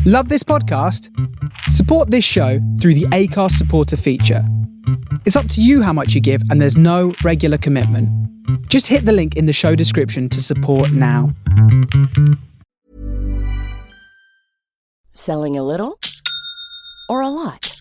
Love this podcast? Support this show through the Acast supporter feature. It's up to you how much you give, and there's no regular commitment. Just hit the link in the show description to support now. Selling a little or a lot?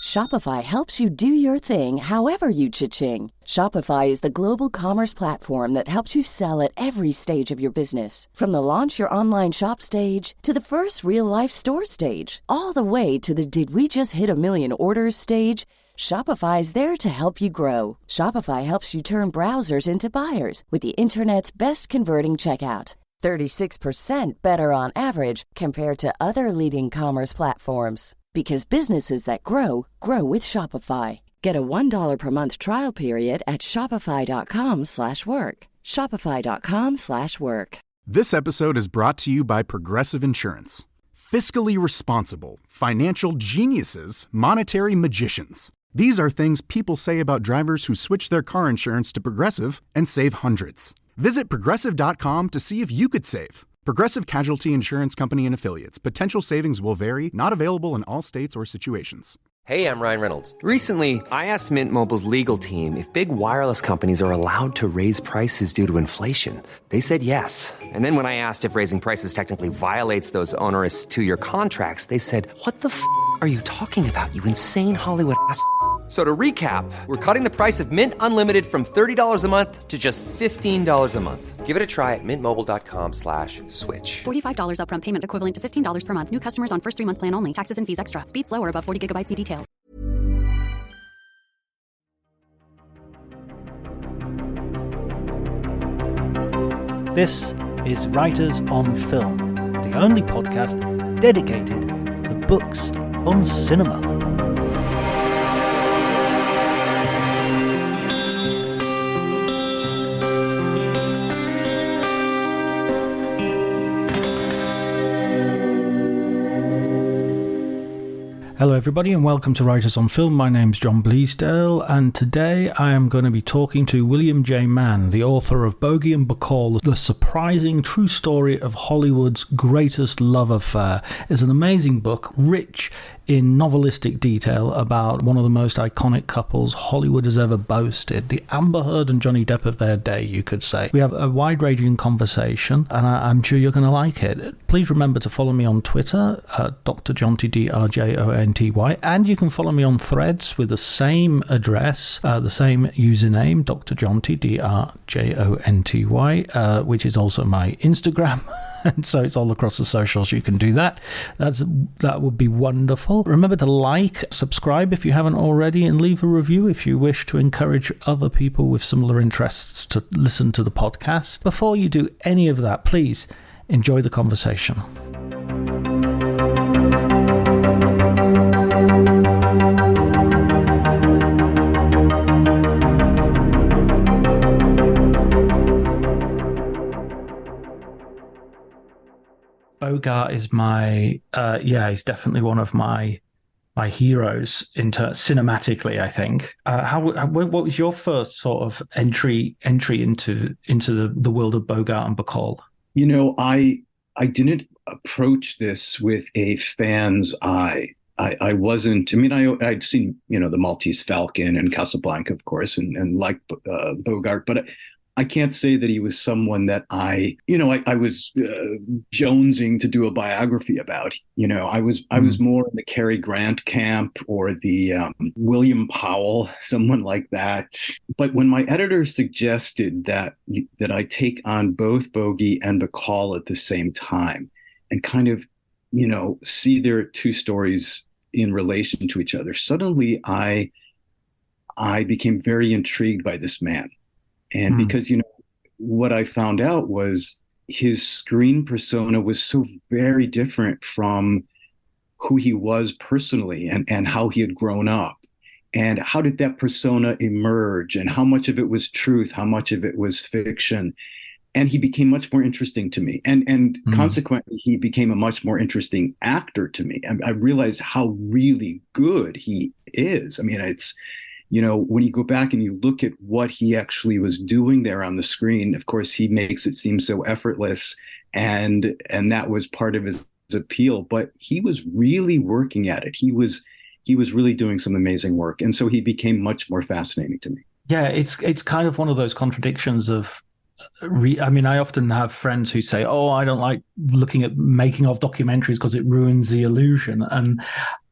Shopify helps you do your thing however you cha-ching. Shopify is the global commerce platform that helps you sell at every stage of your business. From the launch your online shop stage to the first real-life store stage, all the way to the did we just hit a million orders stage. Shopify is there to help you grow. Shopify helps you turn browsers into buyers with the internet's best converting checkout. 36% better on average compared to other leading commerce platforms. Because businesses that grow, grow with Shopify. Get a $1 per month trial period at shopify.com/work. Shopify.com/work. This episode is brought to you by Progressive Insurance. Fiscally responsible, financial geniuses, monetary magicians. These are things people say about drivers who switch their car insurance to Progressive and save hundreds. Visit Progressive.com to see if you could save. Progressive Casualty Insurance Company and Affiliates. Potential savings will vary. Not available in all states or situations. Hey, I'm Ryan Reynolds. Recently, I asked Mint Mobile's legal team if big wireless companies are allowed to raise prices due to inflation. They said yes. And then when I asked if raising prices technically violates those onerous two-year contracts, they said, "What the f*** are you talking about, you insane Hollywood ass?" So to recap, we're cutting the price of Mint Unlimited from $30 a month to just $15 a month. Give it a try at mintmobile.com/switch. $45 upfront payment equivalent to $15 per month. New customers on first 3-month plan only. Taxes and fees extra. Speed slower above 40 gigabytes. See details. This is Writers on Film, the only podcast dedicated to books on cinema. Hello everybody and welcome to Writers on Film. My name's John Bleasdale and today I am going to be talking to William J. Mann, the author of Bogie and Bacall, the surprising true story of Hollywood's greatest love affair. It's an amazing book, rich in novelistic detail about one of the most iconic couples Hollywood has ever boasted, the Amber Heard and Johnny Depp of their day, you could say. We have a wide-ranging conversation and I'm sure you're going to like it. Please remember to follow me on Twitter at Dr. Jonty, DRJONTY, and you can follow me on Threads with the same address, the same username, Dr. Jonty, DRJONTY, which is also my Instagram. And so it's all across the socials. You can do that. That would be wonderful. Remember to like, subscribe if you haven't already, and leave a review if you wish to encourage other people with similar interests to listen to the podcast. Before you do any of that, please enjoy the conversation. Bogart is my, he's definitely one of my heroes cinematically, I think. What was your first sort of entry into the world of Bogart and Bacall? You know, I didn't approach this with a fan's eye. I wasn't. I mean, I'd seen, the Maltese Falcon and Casablanca, of course, and liked Bogart, but I can't say that he was someone that I was jonesing to do a biography about. I was more in the Cary Grant camp or the William Powell, someone like that. But when my editor suggested that I take on both Bogie and Bacall at the same time and kind of, see their two stories in relation to each other, suddenly I became very intrigued by this man. And because, what I found out was his screen persona was so very different from who he was personally and how he had grown up. And how did that persona emerge and how much of it was truth, how much of it was fiction. And he became much more interesting to me. And consequently, he became a much more interesting actor to me. I realized how really good he is. I mean, it's, when you go back and you look at what he actually was doing there on the screen, of course, he makes it seem so effortless. And that was part of his appeal, but he was really working at it. He was really doing some amazing work, and so he became much more fascinating to me. Yeah, it's kind of one of those contradictions of I mean, I often have friends who say, "Oh, I don't like looking at making of documentaries because it ruins the illusion." And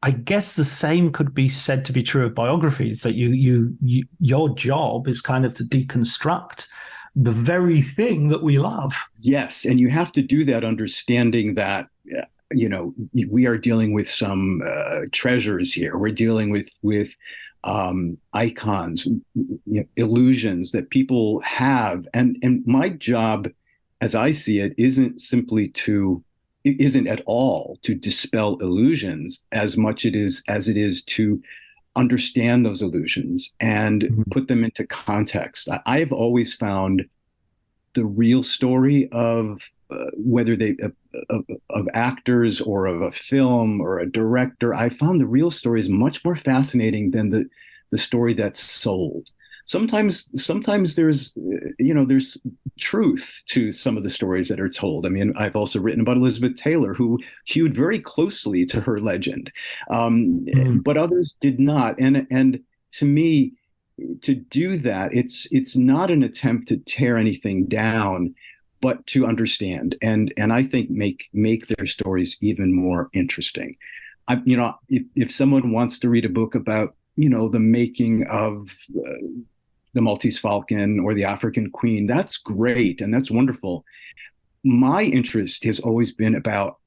I guess the same could be said to be true of biographies. That your job is kind of to deconstruct the very thing that we love. Yes, and you have to do that understanding that we are dealing with some treasures here. We're dealing with icons, illusions that people have, and my job, as I see it, isn't at all to dispel illusions as much as it is to understand those illusions and put them into context. I've always found the real story of whether they of actors or of a film or a director. I found the real story is much more fascinating than the story that's sold. Sometimes there's there's truth to some of the stories that are told. I mean, I've also written about Elizabeth Taylor, who hewed very closely to her legend, but others did not. And to me, to do that, it's not an attempt to tear anything down, but to understand and I think make their stories even more interesting. If someone wants to read a book about the making of the Maltese Falcon or the African Queen, that's great and that's wonderful. My interest has always been about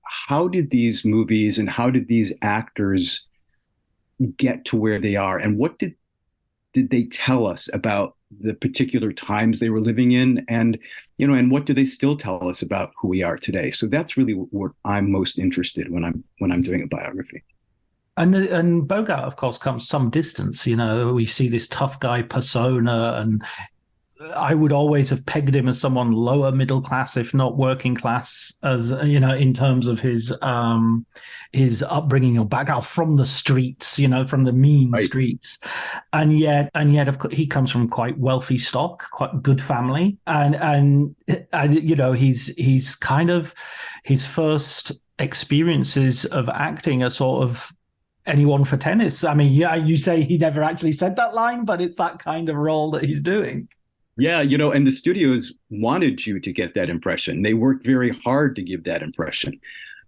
how did these movies and how did these actors get to where they are, and what did they tell us about the particular times they were living in, and what do they still tell us about who we are today? So that's really what I'm most interested when I'm doing a biography. And Bogart, of course, comes some distance. We see this tough guy persona, and I would always have pegged him as someone lower middle class, if not working class, as in terms of his upbringing or background from the streets, from the mean streets, and yet, of course, he comes from quite wealthy stock, quite good family, and he's kind of his first experiences of acting are sort of anyone for tennis. I mean, yeah, you say he never actually said that line, but it's that kind of role that he's doing. Yeah, and the studios wanted you to get that impression. They worked very hard to give that impression.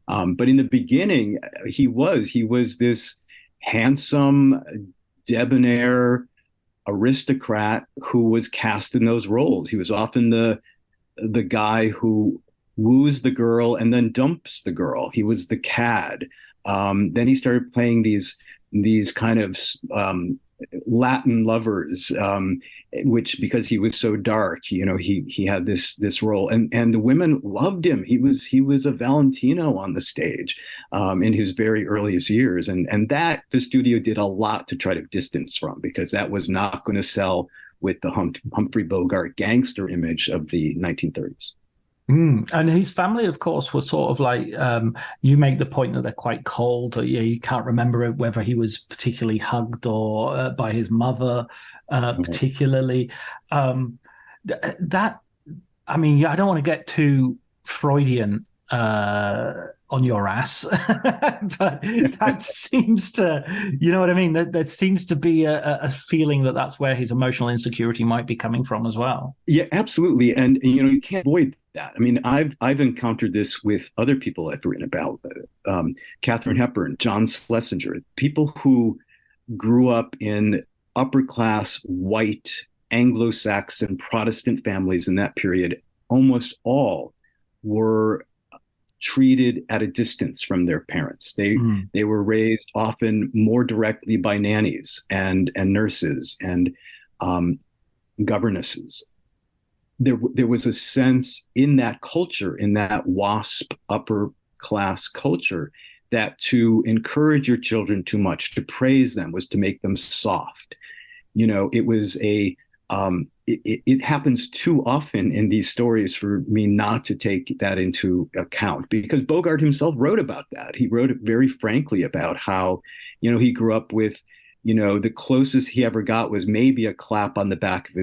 But in the beginning, he was this handsome, debonair aristocrat who was cast in those roles. He was often the guy who woos the girl and then dumps the girl. He was the cad. Then he started playing these kind of Latin lovers, which, because he was so dark, he had this role, and the women loved him. He was a Valentino on the stage in his very earliest years, and that the studio did a lot to try to distance from, because that was not going to sell with the Humphrey Bogart gangster image of the 1930s. And his family, of course, was sort of like, you make the point that they're quite cold. You can't remember whether he was particularly hugged or by his mother, particularly. That, I mean, I don't want to get too Freudian on your ass, but that seems to, you know what I mean? There seems to be a feeling that that's where his emotional insecurity might be coming from as well. Yeah, absolutely. And, you can't avoid that. I mean, I've encountered this with other people I've written about, Katharine Hepburn, John Schlesinger, people who grew up in upper class, white, Anglo-Saxon Protestant families in that period. Almost all were treated at a distance from their parents. They were raised often more directly by nannies and nurses and governesses. There was a sense in that culture, in that WASP upper class culture, that to encourage your children too much, to praise them, was to make them soft. It was it happens too often in these stories for me not to take that into account, because Bogart himself wrote about that. He wrote very frankly about how, he grew up with, the closest he ever got was maybe a clap on the back of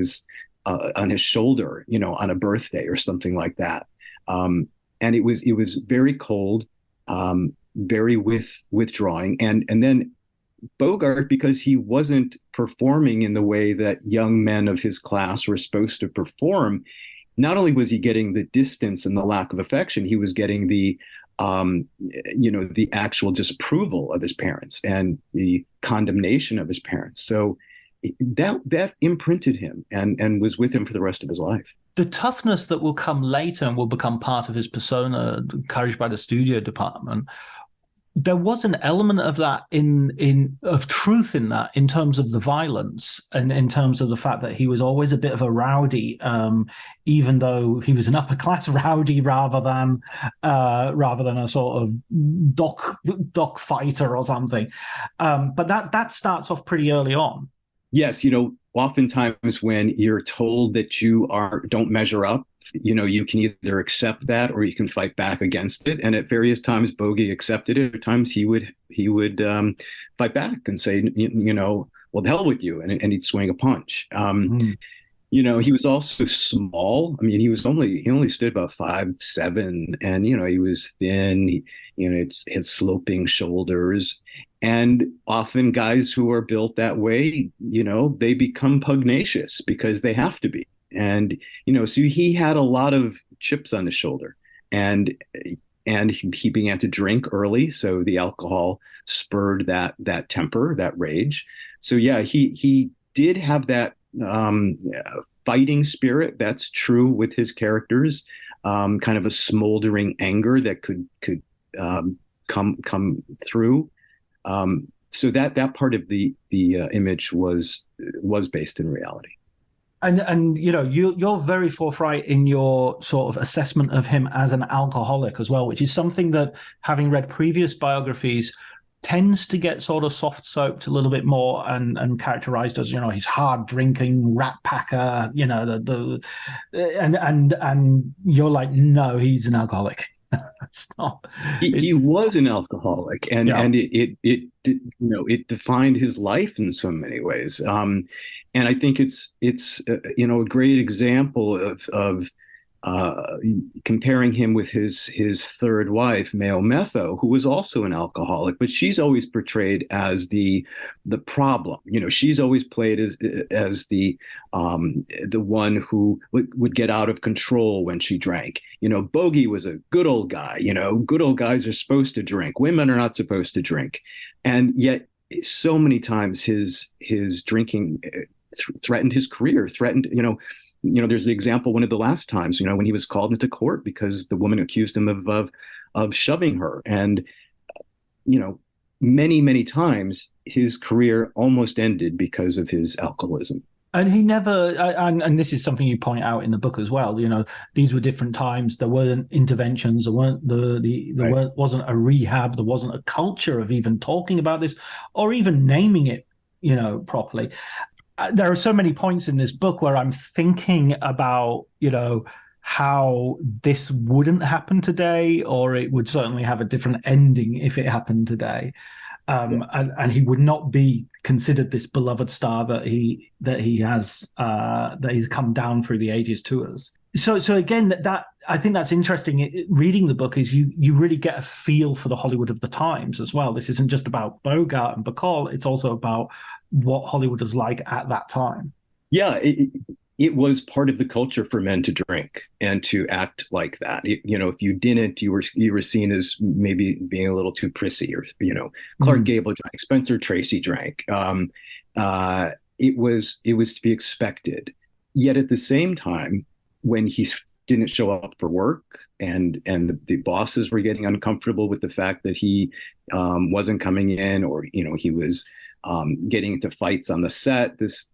on his shoulder, on a birthday or something like that. And it was very cold. very withdrawing, and then Bogart, because he wasn't performing in the way that young men of his class were supposed to perform. Not only was he getting the distance and the lack of affection, he was getting the the actual disapproval of his parents and the condemnation of his parents. So that imprinted him and was with him for the rest of his life. The toughness that will come later and will become part of his persona, encouraged by the studio department, there was an element of that of truth in that, in terms of the violence and in terms of the fact that he was always a bit of a rowdy, even though he was an upper class rowdy rather than a sort of dock fighter or something. But that starts off pretty early on. Yes, oftentimes when you're told that you don't measure up, you can either accept that or you can fight back against it. And at various times, Bogie accepted it. At times, he would fight back and say, well, the hell with you, and he'd swing a punch. He was also small. I mean, he only stood about 5'7", and he was thin. He had sloping shoulders. And often guys who are built that way, they become pugnacious because they have to be. And, so he had a lot of chips on his shoulder, and he began to drink early. So the alcohol spurred that temper, that rage. So yeah, he did have that fighting spirit. That's true with his characters, kind of a smoldering anger that could come through. So that part of the image was based in reality. And you're very forthright in your sort of assessment of him as an alcoholic as well, which is something that, having read previous biographies, tends to get sort of soft soaped a little bit more and characterized as he's hard drinking rat packer, and you're like, no, he's an alcoholic. It's not. He was an alcoholic, and it defined his life in so many ways. And I think it's a great example of comparing him with his third wife, Male Metho, who was also an alcoholic, but she's always portrayed as the problem. She's always played as the one who would get out of control when she drank. Bogie was a good old guy. Good old guys are supposed to drink. Women are not supposed to drink. And yet so many times his drinking threatened his career, there's the example one of the last times, when he was called into court because the woman accused him of shoving her. And, many, many times his career almost ended because of his alcoholism. And he never, and this is something you point out in the book as well, these were different times. There weren't interventions. There wasn't a rehab. There wasn't a culture of even talking about this or even naming it, properly. There are so many points in this book where I'm thinking about, how this wouldn't happen today, or it would certainly have a different ending if it happened today. And he would not be considered this beloved star that he's come down through the ages to us. So again, that I think that's interesting. Reading the book is you really get a feel for the Hollywood of the times as well. This isn't just about Bogart and Bacall. It's also about what Hollywood was like at that time. Yeah, it was part of the culture for men to drink and to act like that. If you didn't, you were seen as maybe being a little too prissy, or Clark Gable drank, Spencer Tracy drank. It was to be expected. Yet at the same time, when he didn't show up for work and the bosses were getting uncomfortable with the fact that he wasn't coming in, or he was getting into fights on the set, this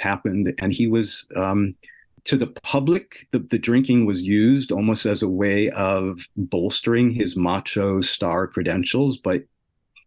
happened. And he was, to the public, the drinking was used almost as a way of bolstering his macho star credentials. But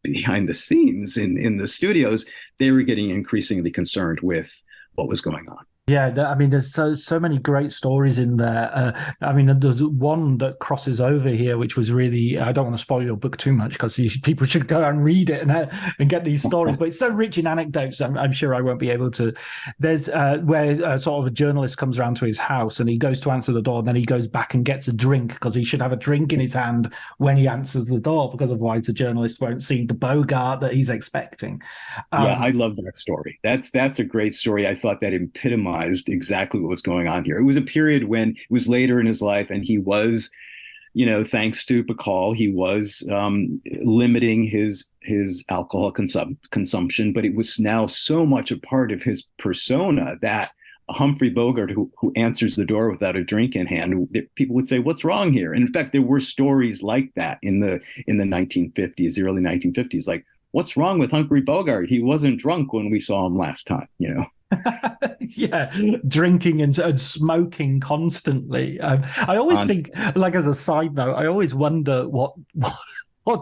behind the scenes in the studios, they were getting increasingly concerned with what was going on. Yeah, I mean, there's so many great stories in there. I mean, there's one that crosses over here, which was really. I don't want to spoil your book too much because people should go and read it and get these stories. But it's so rich in anecdotes. I'm sure I won't be able to. There's where sort of a journalist comes around to his house and he goes to answer the door, and then he goes back and gets a drink because he should have a drink in his hand when he answers the door, because otherwise the journalist won't see the Bogart that he's expecting. Yeah, I love that story. That's a great story. I thought that epitomized exactly what was going on here. It was a period when it was later in his life, and he was, thanks to Bacall, he was limiting his alcohol consumption, but it was now so much a part of his persona that Humphrey Bogart, who answers the door without a drink in hand, people would say, "What's wrong here?" And in fact, there were stories like that in the 1950s, the early 1950s, like, "What's wrong with Humphrey Bogart? He wasn't drunk when we saw him last time." Yeah, drinking and smoking constantly. I always think, like as a side note, I always wonder what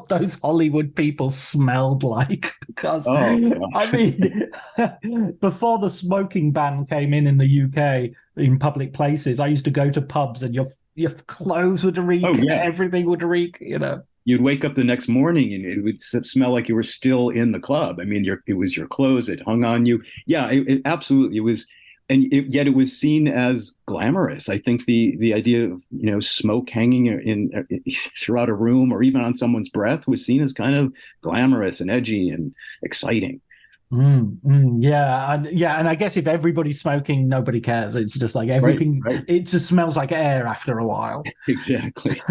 those Hollywood people smelled like, because I mean, before the smoking ban came in the UK in public places, I used to go to pubs and your clothes would reek, everything would reek, You'd wake up the next morning and it would smell like you were still in the club. I mean, it was your clothes, it hung on you. Yeah, it absolutely, it was, yet it was seen as glamorous. I think the idea of smoke hanging in throughout a room or even on someone's breath was seen as kind of glamorous and edgy and exciting. Yeah, and I guess if everybody's smoking, nobody cares. It's just like everything. Right. It just smells like air after a while. Exactly.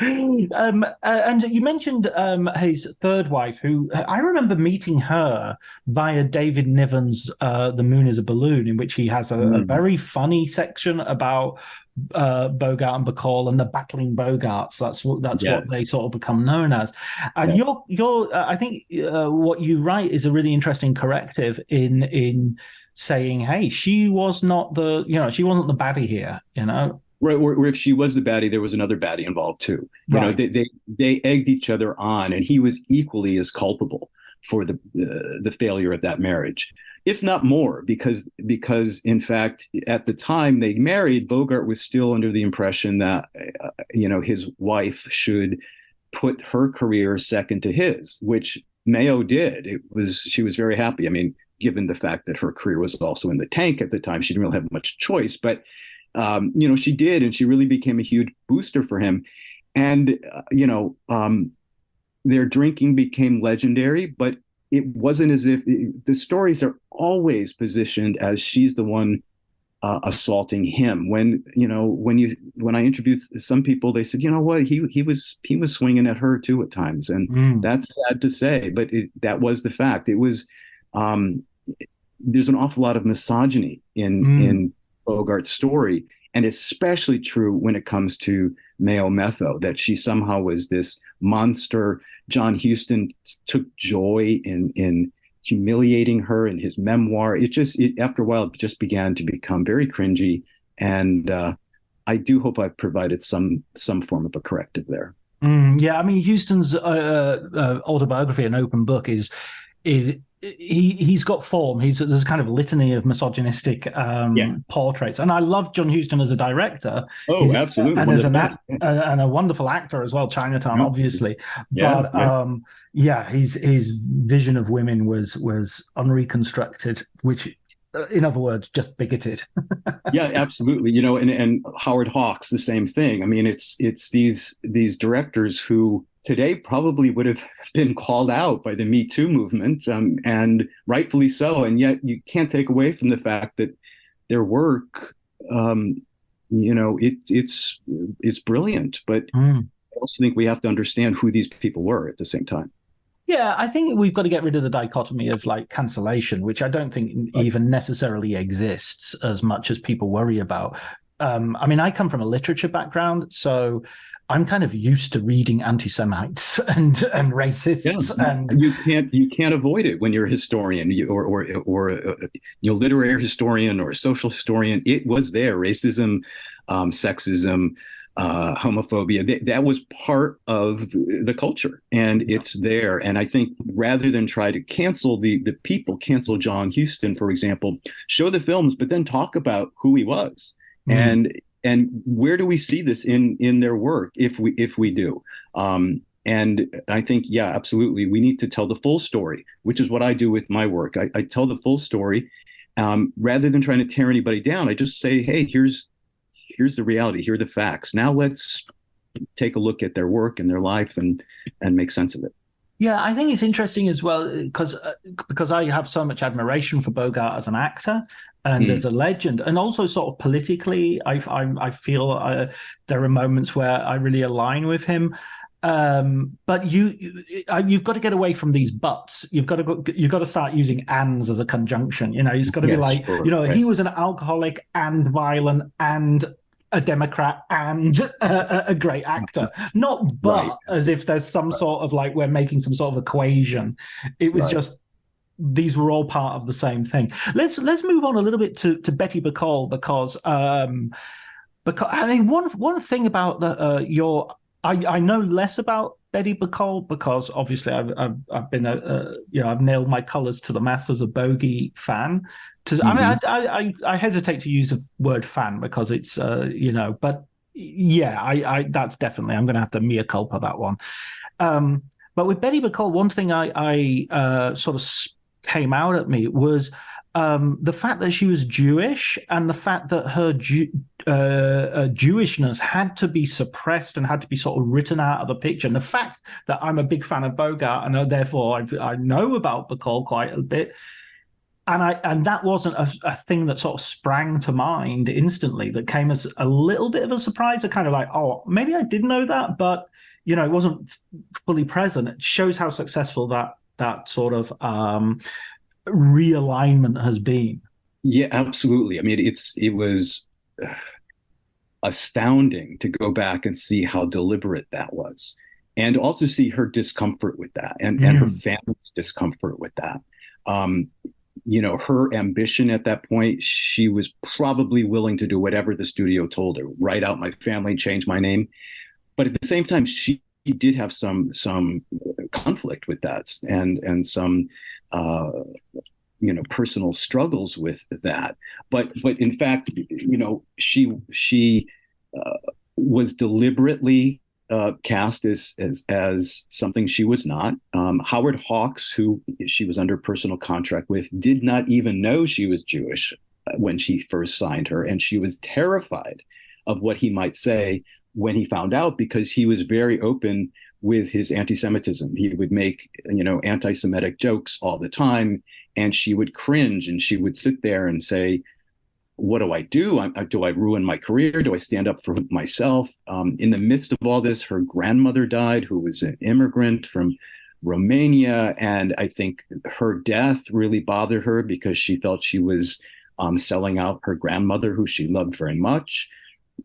And you mentioned his third wife, who I remember meeting her via David Niven's "The Moon Is a Balloon," in which he has a very funny section about Bogart and Bacall and the battling Bogarts. That's what they sort of become known as. And I think what you write is a really interesting corrective in saying, hey, she was not she wasn't the baddie here, Right, or if she was the baddie, there was another baddie involved too. Right. They egged each other on, and he was equally as culpable for the failure of that marriage, if not more, because in fact at the time they married, Bogart was still under the impression that his wife should put her career second to his, which Mayo did. She was very happy. I mean, given the fact that her career was also in the tank at the time, she didn't really have much choice, but she did, and she really became a huge booster for him. And their drinking became legendary, but it wasn't as if the stories are always positioned as she's the one assaulting him. When I interviewed some people, they said, what, he was swinging at her too at times, and that's sad to say, but that was the fact. It was there's an awful lot of misogyny in Bogart's story, and especially true when it comes to Mayo Metho, that she somehow was this monster. John Huston took joy in humiliating her in his memoir. After a while, it just began to become very cringy, and I do hope I've provided some form of a corrective there. Yeah, I mean, Huston's autobiography, An Open Book, is he's got form. There's kind of a litany of misogynistic portraits, and I love John Huston as a director. Oh, absolutely, and as and a wonderful actor as well. Chinatown, obviously, but his vision of women was unreconstructed, which, in other words, just bigoted. Yeah, absolutely. And Howard Hawks, the same thing. I mean, it's these directors who today probably would have been called out by the Me Too movement, and rightfully so. And yet you can't take away from the fact that their work, it's brilliant. But I also think we have to understand who these people were at the same time. Yeah, I think we've got to get rid of the dichotomy of cancellation, which I don't think even necessarily exists as much as people worry about. I mean, I come from a literature background, so I'm kind of used to reading anti-Semites and racists, and you can't avoid it when you're a historian or literary historian or a social historian. It was there: racism, sexism, homophobia. That was part of the culture, and it's there. And I think rather than try to cancel the people, cancel John Huston, for example, show the films, but then talk about who he was, and where do we see this in their work if we do. And I think, yeah, absolutely, we need to tell the full story, which is what I do with my work. I tell the full story, rather than trying to tear anybody down. I just say, hey, here's the reality. Here are the facts. Now let's take a look at their work and their life and make sense of it. Yeah, I think it's interesting as well because I have so much admiration for Bogart as an actor and as a legend, and also sort of politically, I feel there are moments where I really align with him. But you've got to get away from these buts. You've got to start using ands as a conjunction. It's got to be like, sure, right. He was an alcoholic and violent and a Democrat and a great actor, not but right. As if there's some sort of like we're making some sort of equation. It was just these were all part of the same thing. Let's move on a little bit to Betty Bacall because I mean one thing about I know less about Betty Bacall because obviously I've been I've nailed my colors to the mast as a Bogie fan. I mean I hesitate to use the word fan because it's but yeah I that's definitely I'm going to have to mea culpa that one. But with Betty Bacall, one thing I sort of came out at me was the fact that she was Jewish and the fact that her Jewishness had to be suppressed and had to be sort of written out of the picture. And the fact that I'm a big fan of Bogart and therefore I know about Bacall quite a bit. And that wasn't a thing that sort of sprang to mind instantly. That came as a little bit of a surprise. Kind of like, oh, maybe I did know that, but it wasn't fully present. It shows how successful that sort of realignment has been. Yeah, absolutely. I mean, it was astounding to go back and see how deliberate that was, and also see her discomfort with that, and her family's discomfort with that. Her ambition at that point, she was probably willing to do whatever the studio told her, write out my family, change my name. But at the same time, she did have some conflict with that and some personal struggles with that. But in fact, she was deliberately cast as something she was not. Howard Hawks, who she was under personal contract with, did not even know she was Jewish when she first signed her, and she was terrified of what he might say when he found out, because he was very open with his anti-Semitism. He would make, anti-Semitic jokes all the time, and she would cringe and she would sit there and say, what do I do? Do I ruin my career? Do I stand up for myself? In the midst of all this, her grandmother died, who was an immigrant from Romania. And I think her death really bothered her because she felt she was selling out her grandmother, who she loved very much.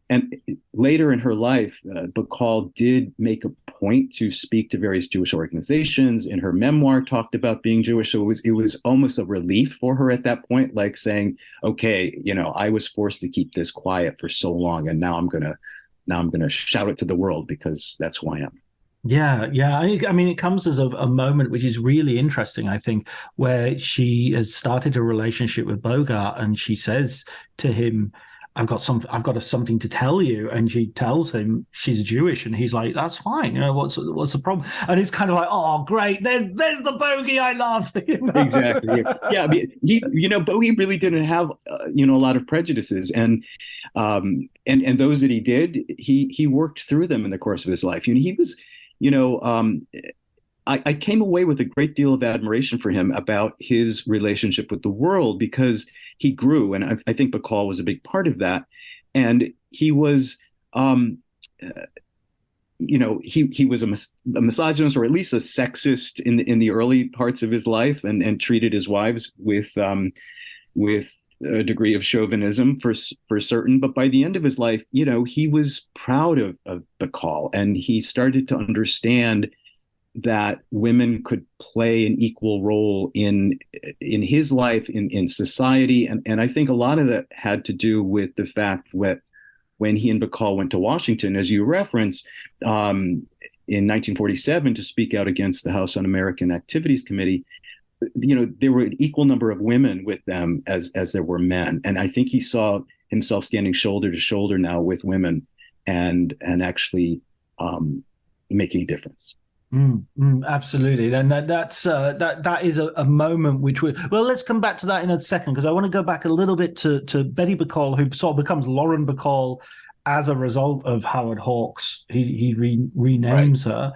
And later in her life, Bacall did make a point to speak to various Jewish organizations. In her memoir, talked about being Jewish. So it was almost a relief for her at that point, like saying, "Okay, I was forced to keep this quiet for so long, and now I'm gonna shout it to the world because that's who I am." Yeah. I mean, it comes as a moment which is really interesting, I think, where she has started a relationship with Bogart, and she says to him, I've got something to tell you, and she tells him she's Jewish, and he's like, "That's fine. What's the problem?" And it's kind of like, "Oh, great! There's the Bogie I love." Exactly. Yeah. I mean, Bogie really didn't have a lot of prejudices, and those that he did, he worked through them in the course of his life. He was, I came away with a great deal of admiration for him about his relationship with the world, because he grew, and I think Bacall was a big part of that. And he was, he was a misogynist, or at least a sexist in the early parts of his life, and treated his wives with a degree of chauvinism for certain. But by the end of his life, he was proud of Bacall, and he started to understand that women could play an equal role in his life, in society. And I think a lot of that had to do with the fact when he and Bacall went to Washington, as you reference, in 1947 to speak out against the House Un-American Activities Committee. There were an equal number of women with them as there were men, and I think he saw himself standing shoulder to shoulder now with women, and actually making a difference. Absolutely, and that is a moment which let's come back to that in a second, because I want to go back a little bit to Betty Bacall, who sort of becomes Lauren Bacall as a result of Howard Hawks. He renames her.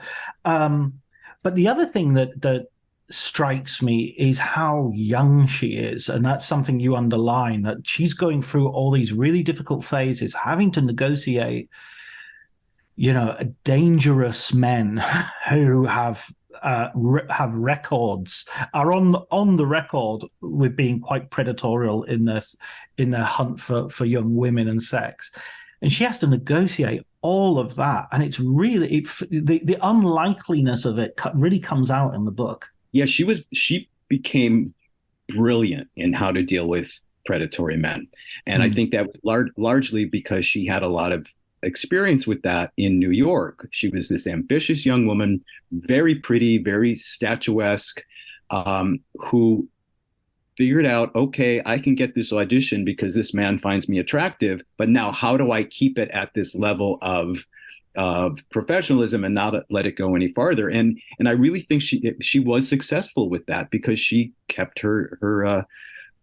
But the other thing that strikes me is how young she is, and that's something you underline, that she's going through all these really difficult phases, having to negotiate dangerous men who have records, are on the record with being quite predatorial in their hunt for young women and sex, and she has to negotiate all of that, and it's really the unlikeliness of it really comes out in the book. Yeah, she became brilliant in how to deal with predatory men, and I think that was largely because she had a lot of experience with that in New York. She was this ambitious young woman, very pretty, very statuesque, who figured out, okay, I can get this audition because this man finds me attractive, but now how do I keep it at this level of professionalism and not let it go any farther? And I really think she was successful with that, because she kept her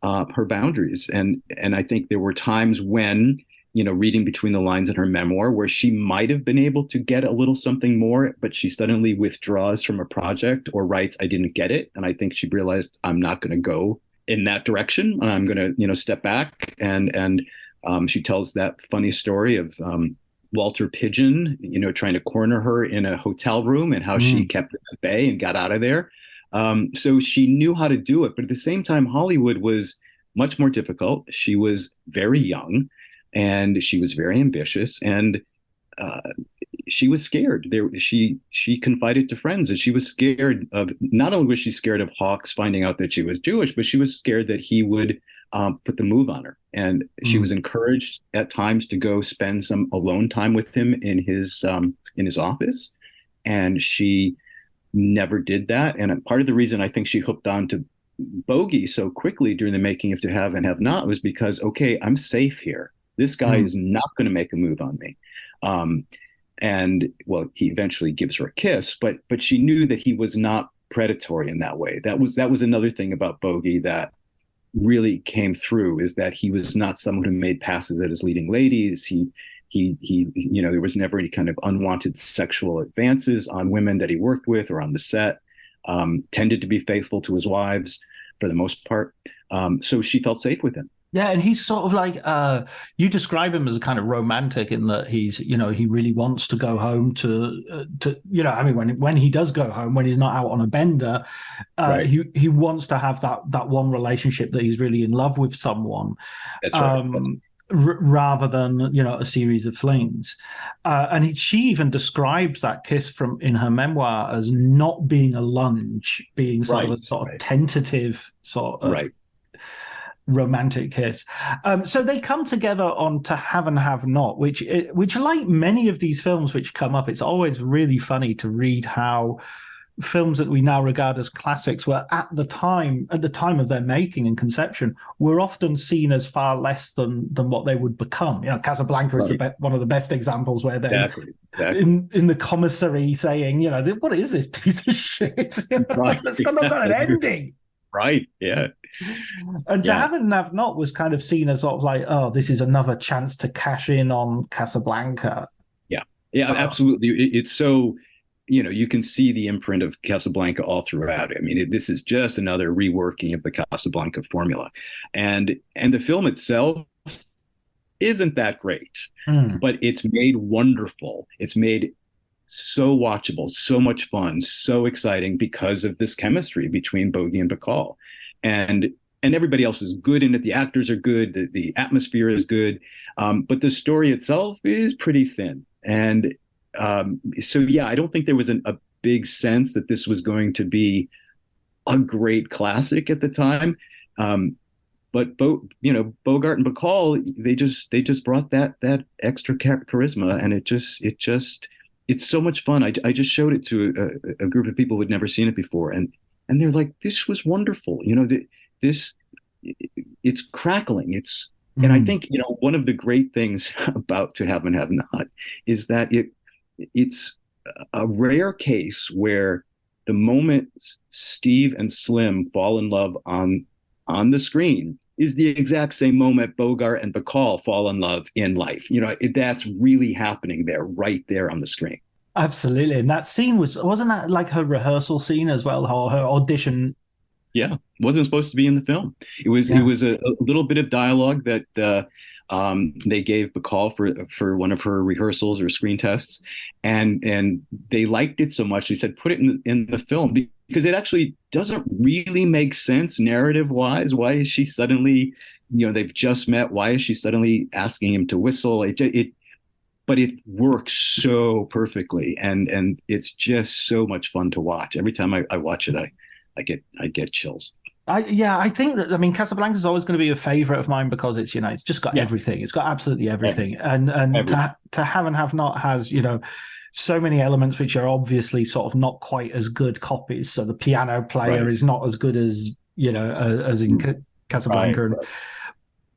boundaries. And I think there were times when, reading between the lines in her memoir, where she might have been able to get a little something more, but she suddenly withdraws from a project or writes, I didn't get it. And I think she realized, I'm not going to go in that direction. I'm going to, step back. And she tells that funny story of Walter Pidgeon, trying to corner her in a hotel room, and how she kept it at bay and got out of there. So she knew how to do it. But at the same time, Hollywood was much more difficult. She was very young, and she was very ambitious, and she was scared. She confided to friends that she was scared of. Not only was she scared of Hawks finding out that she was Jewish, but she was scared that he would put the move on her. And she was encouraged at times to go spend some alone time with him in his office, and she never did that. And part of the reason I think she hooked on to Bogie so quickly during the making of To Have and Have Not was because, okay, I'm safe here. This guy is not going to make a move on me. And well, he eventually gives her a kiss, but she knew that he was not predatory in that way. That was another thing about Bogie that really came through, is that he was not someone who made passes at his leading ladies. He there was never any kind of unwanted sexual advances on women that he worked with or on the set. Tended to be faithful to his wives for the most part. So she felt safe with him. Yeah, and he's sort of like, you describe him as a kind of romantic in that he's, he really wants to go home to when he does go home, when he's not out on a bender, right. he wants to have that one relationship that he's really in love with someone. That's right. Rather than, a series of flings. And she even describes that kiss in her memoir as not being a lunge, being sort of tentative sort of romantic kiss. So they come together on To Have and Have Not, which like many of these films which come up, it's always really funny to read how films that we now regard as classics were at the time of their making and conception were often seen as far less than what they would become. Casablanca is one of the best examples, where they're exactly. in the commissary saying, what is this piece of shit? It's not got an ending. Right. Yeah. And To Have and Have Not was kind of seen as sort of like, oh, this is another chance to cash in on Casablanca. Yeah. Yeah, absolutely. It's so, you can see the imprint of Casablanca all throughout. I mean, this is just another reworking of the Casablanca formula. And the film itself isn't that great, but it's made wonderful. It's made so watchable, so much fun, so exciting because of this chemistry between Bogie and Bacall. And everybody else is good in it. The actors are good. The atmosphere is good. But the story itself is pretty thin. And so, I don't think there was a big sense that this was going to be a great classic at the time. Bogart and Bacall, they just brought that extra charisma, and it's so much fun. I just showed it to a group of people who had never seen it before, and they're like, this was wonderful. This it's crackling. And I think, one of the great things about To Have and Have Not is that it's a rare case where the moment Steve and Slim fall in love on the screen is the exact same moment Bogart and Bacall fall in love in life. That's really happening there, right there on the screen. Absolutely. And that scene wasn't that like her rehearsal scene as well, her audition? Yeah, wasn't supposed to be in the film. It was a little bit of dialogue that they gave Bacall for one of her rehearsals or screen tests, and they liked it so much they said put it in the film, because it actually doesn't really make sense narrative wise. Why is she suddenly, they've just met? Why is she suddenly asking him to whistle? But it works so perfectly, and it's just so much fun to watch. Every time I watch it, I get chills. I think that, Casablanca is always going to be a favorite of mine because it's just got everything. It's got absolutely everything. And everything. To Have and Have Not has, so many elements which are obviously sort of not quite as good copies. So the piano player is not as good as, as in Casablanca. Right.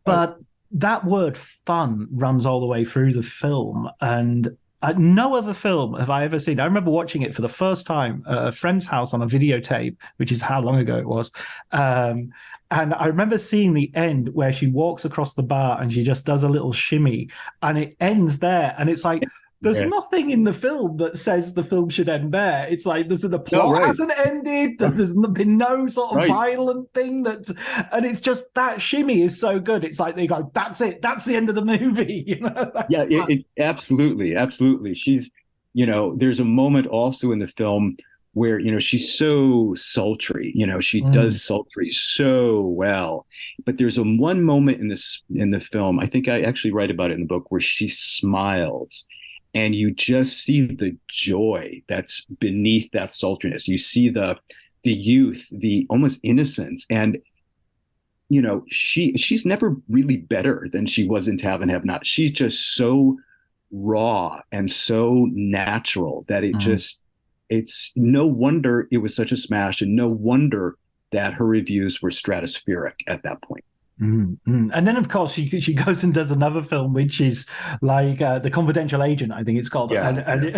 But that word fun runs all the way through the film, and no other film have I ever seen. I remember watching it for the first time at a friend's house on a videotape, which is how long ago it was. And I remember seeing the end where she walks across the bar and she just does a little shimmy, and it ends there. And it's like, there's nothing in the film that says the film should end there. It's like the plot hasn't ended. There's been no sort of violent thing and it's just that shimmy is so good. It's like they go, that's it. That's the end of the movie. Absolutely. She's, there's a moment also in the film where, she's so sultry. She does sultry so well. But there's one moment in the film, I think I actually write about it in the book, where she smiles. And you just see the joy that's beneath that sultriness. You see the youth, the almost innocence. And, she's never really better than she was in To Have and Have Not. She's just so raw and so natural that it's no wonder it was such a smash, and no wonder that her reviews were stratospheric at that point. Mm-hmm. And then, of course, she goes and does another film, which is like The Confidential Agent, I think it's called. And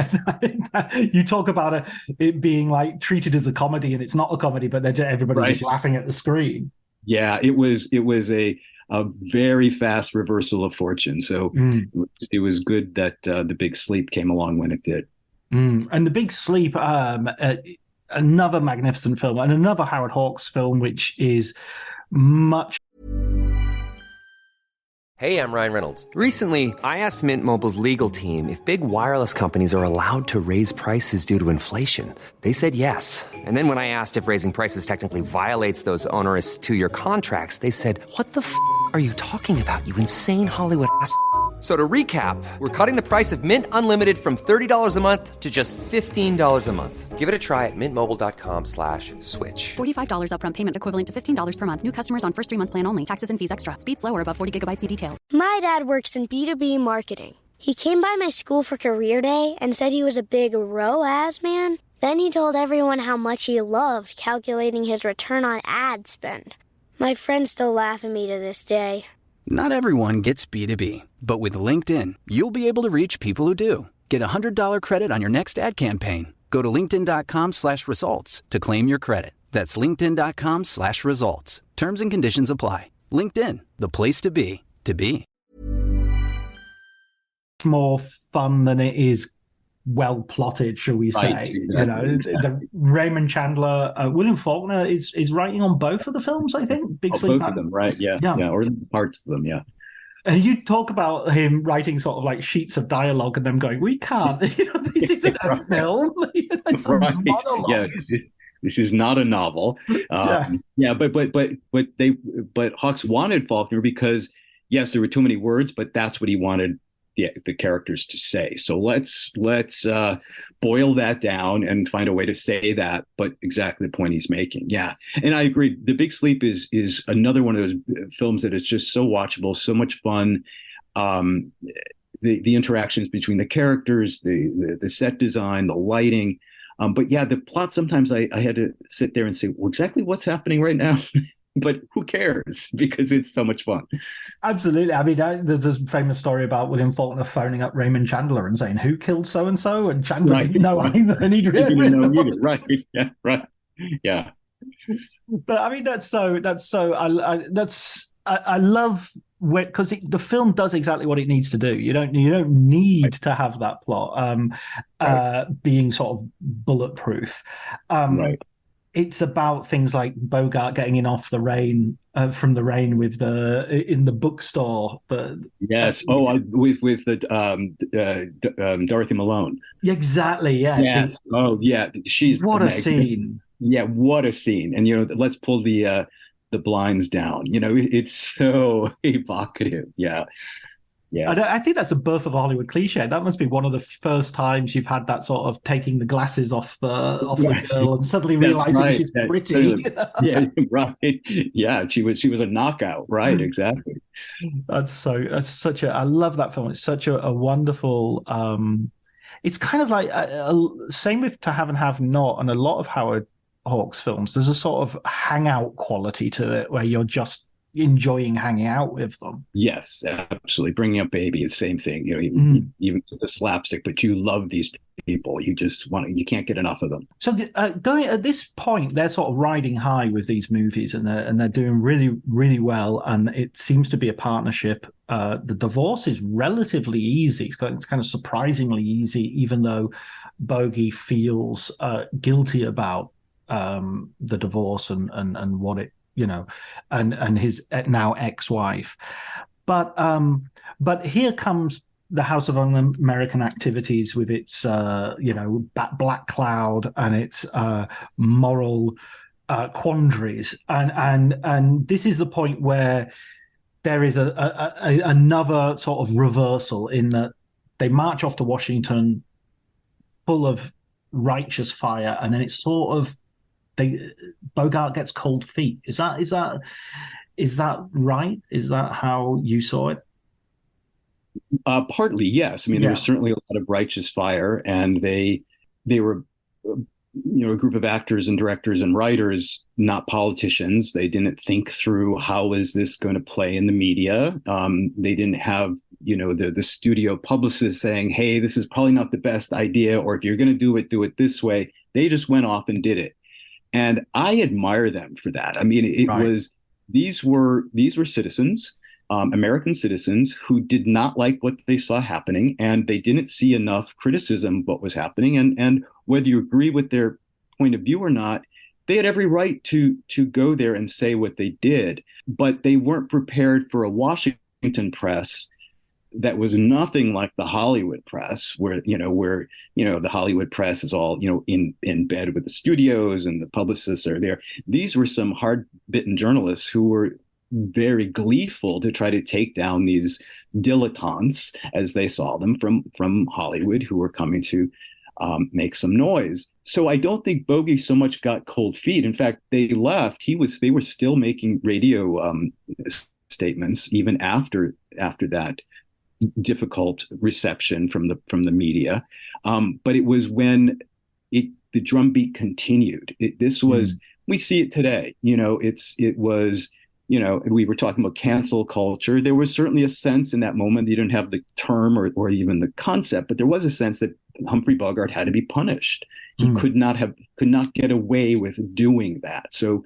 you talk about it being like treated as a comedy, and it's not a comedy, but everybody's just laughing at the screen. Yeah, it was a very fast reversal of fortune. So it was good that The Big Sleep came along when it did. And The Big Sleep, another magnificent film, and another Howard Hawks film, which is much. Hey, I'm Ryan Reynolds. Recently, I asked Mint Mobile's legal team if big wireless companies are allowed to raise prices due to inflation. They said yes. And then when I asked if raising prices technically violates those onerous 2-year contracts, they said, "What the f*** are you talking about, you insane Hollywood ass?" So to recap, we're cutting the price of Mint Unlimited from $30 a month to just $15 a month. Give it a try at mintmobile.com/switch. $45 upfront payment equivalent to $15 per month. New customers on first 3-month plan only. Taxes and fees extra. Speed slower above 40 gigabytes. See details. My dad works in B2B marketing. He came by my school for career day and said he was a big ROAS man. Then he told everyone how much he loved calculating his return on ad spend. My friends still laugh at me to this day. Not everyone gets B2B, but with LinkedIn, you'll be able to reach people who do. Get a $100 credit on your next ad campaign. Go to linkedin.com/results to claim your credit. That's linkedin.com/results. Terms and conditions apply. LinkedIn, the place to be, to be. More fun than it is well plotted, shall we say? Right, exactly. The Raymond Chandler, William Faulkner is writing on both of the films, I think. Big Sleep. Both of them, right? Yeah, or parts of them, yeah. And you talk about him writing sort of like sheets of dialogue and them going, "We can't. This isn't a film. It's a monologue." Yeah, this is not a novel. But Hawks wanted Faulkner because yes, there were too many words, but that's what he wanted the characters to say. So let's boil that down and find a way to say that, but exactly the point he's making. Yeah, and I agree. The Big Sleep is another one of those films that is just so watchable, so much fun. The interactions between the characters, the set design, the lighting. But yeah, the plot, sometimes I had to sit there and say, well, exactly what's happening right now? But who cares? Because it's so much fun. Absolutely. I mean, there's a famous story about William Faulkner phoning up Raymond Chandler and saying, "Who killed so and so?" And Chandler didn't know either, and he'd didn't know either. Right? Yeah. Right. Yeah. But I mean, I love because the film does exactly what it needs to do. You don't need to have that plot being sort of bulletproof. Right. It's about things like Bogart getting in off the rain from the rain in the bookstore. But yes, with the Dorothy Malone. Exactly. Yes. Yes. She's what a scene. Yeah, what a scene. And let's pull the blinds down. It's so evocative. Yeah. Yeah. I think that's a birth of a Hollywood cliche. That must be one of the first times you've had that sort of taking the glasses off the girl and suddenly realizing she's pretty. Yeah, right. Yeah, she was a knockout. Right, exactly. I love that film. It's such a wonderful. It's kind of like same with To Have and Have Not, and a lot of Howard Hawks films. There's a sort of hangout quality to it where you're just enjoying hanging out with them. Yes, absolutely. Bringing Up Baby is the same thing. Even the slapstick, but you love these people. You you can't get enough of them. So going at this point, they're sort of riding high with these movies, and they're doing really, really well. And it seems to be a partnership. The divorce is relatively easy. It's kind of surprisingly easy, even though Bogie feels guilty about the divorce and what it. And his now ex-wife, but here comes the House of Un-American Activities with its Black Cloud and its moral quandaries, and this is the point where there is another sort of reversal in that they march off to Washington full of righteous fire, and then it's sort of Bogart gets cold feet. Is that right? Is that how you saw it? Partly, yes. I mean, there was certainly a lot of righteous fire, and they were, a group of actors and directors and writers, not politicians. They didn't think through how is this going to play in the media. They didn't have, the studio publicist saying, "Hey, this is probably not the best idea," or "If you're going to do it this way." They just went off and did it. And I admire them for that. I mean, these were citizens, American citizens, who did not like what they saw happening, and they didn't see enough criticism of what was happening. And whether you agree with their point of view or not, they had every right to go there and say what they did. But they weren't prepared for a Washington press that was nothing like the Hollywood press, where the Hollywood press is all in bed with the studios and the publicists are there. These were some hard-bitten journalists who were very gleeful to try to take down these dilettantes, as they saw them, from Hollywood, who were coming to make some noise. So I don't think Bogie so much got cold feet. In fact, they left. They were still making radio statements even after that difficult reception from the media, but it was when the drumbeat continued. This was we see it today. It was we were talking about cancel culture. There was certainly a sense in that moment. You didn't have the term or even the concept, but there was a sense that Humphrey Bogart had to be punished. He could not get away with doing that. So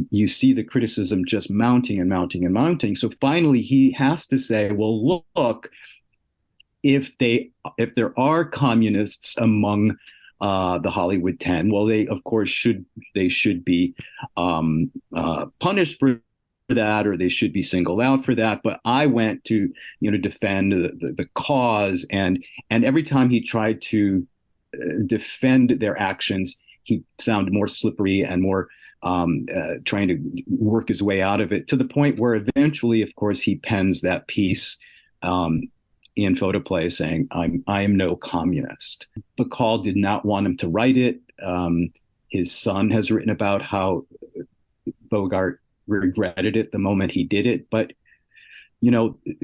you see the criticism just mounting and mounting and mounting. So finally, he has to say, "Well, look, if there are communists among the Hollywood 10, well, they of course should be punished for that, or they should be singled out for that. But I went to defend the cause, and every time he tried to defend their actions, he sounded more slippery and more trying to work his way out of it, to the point where eventually, of course, he pens that piece in photoplay saying, I am no communist. Bacall did not want him to write it. His son has written about how Bogart regretted it the moment he did it. But,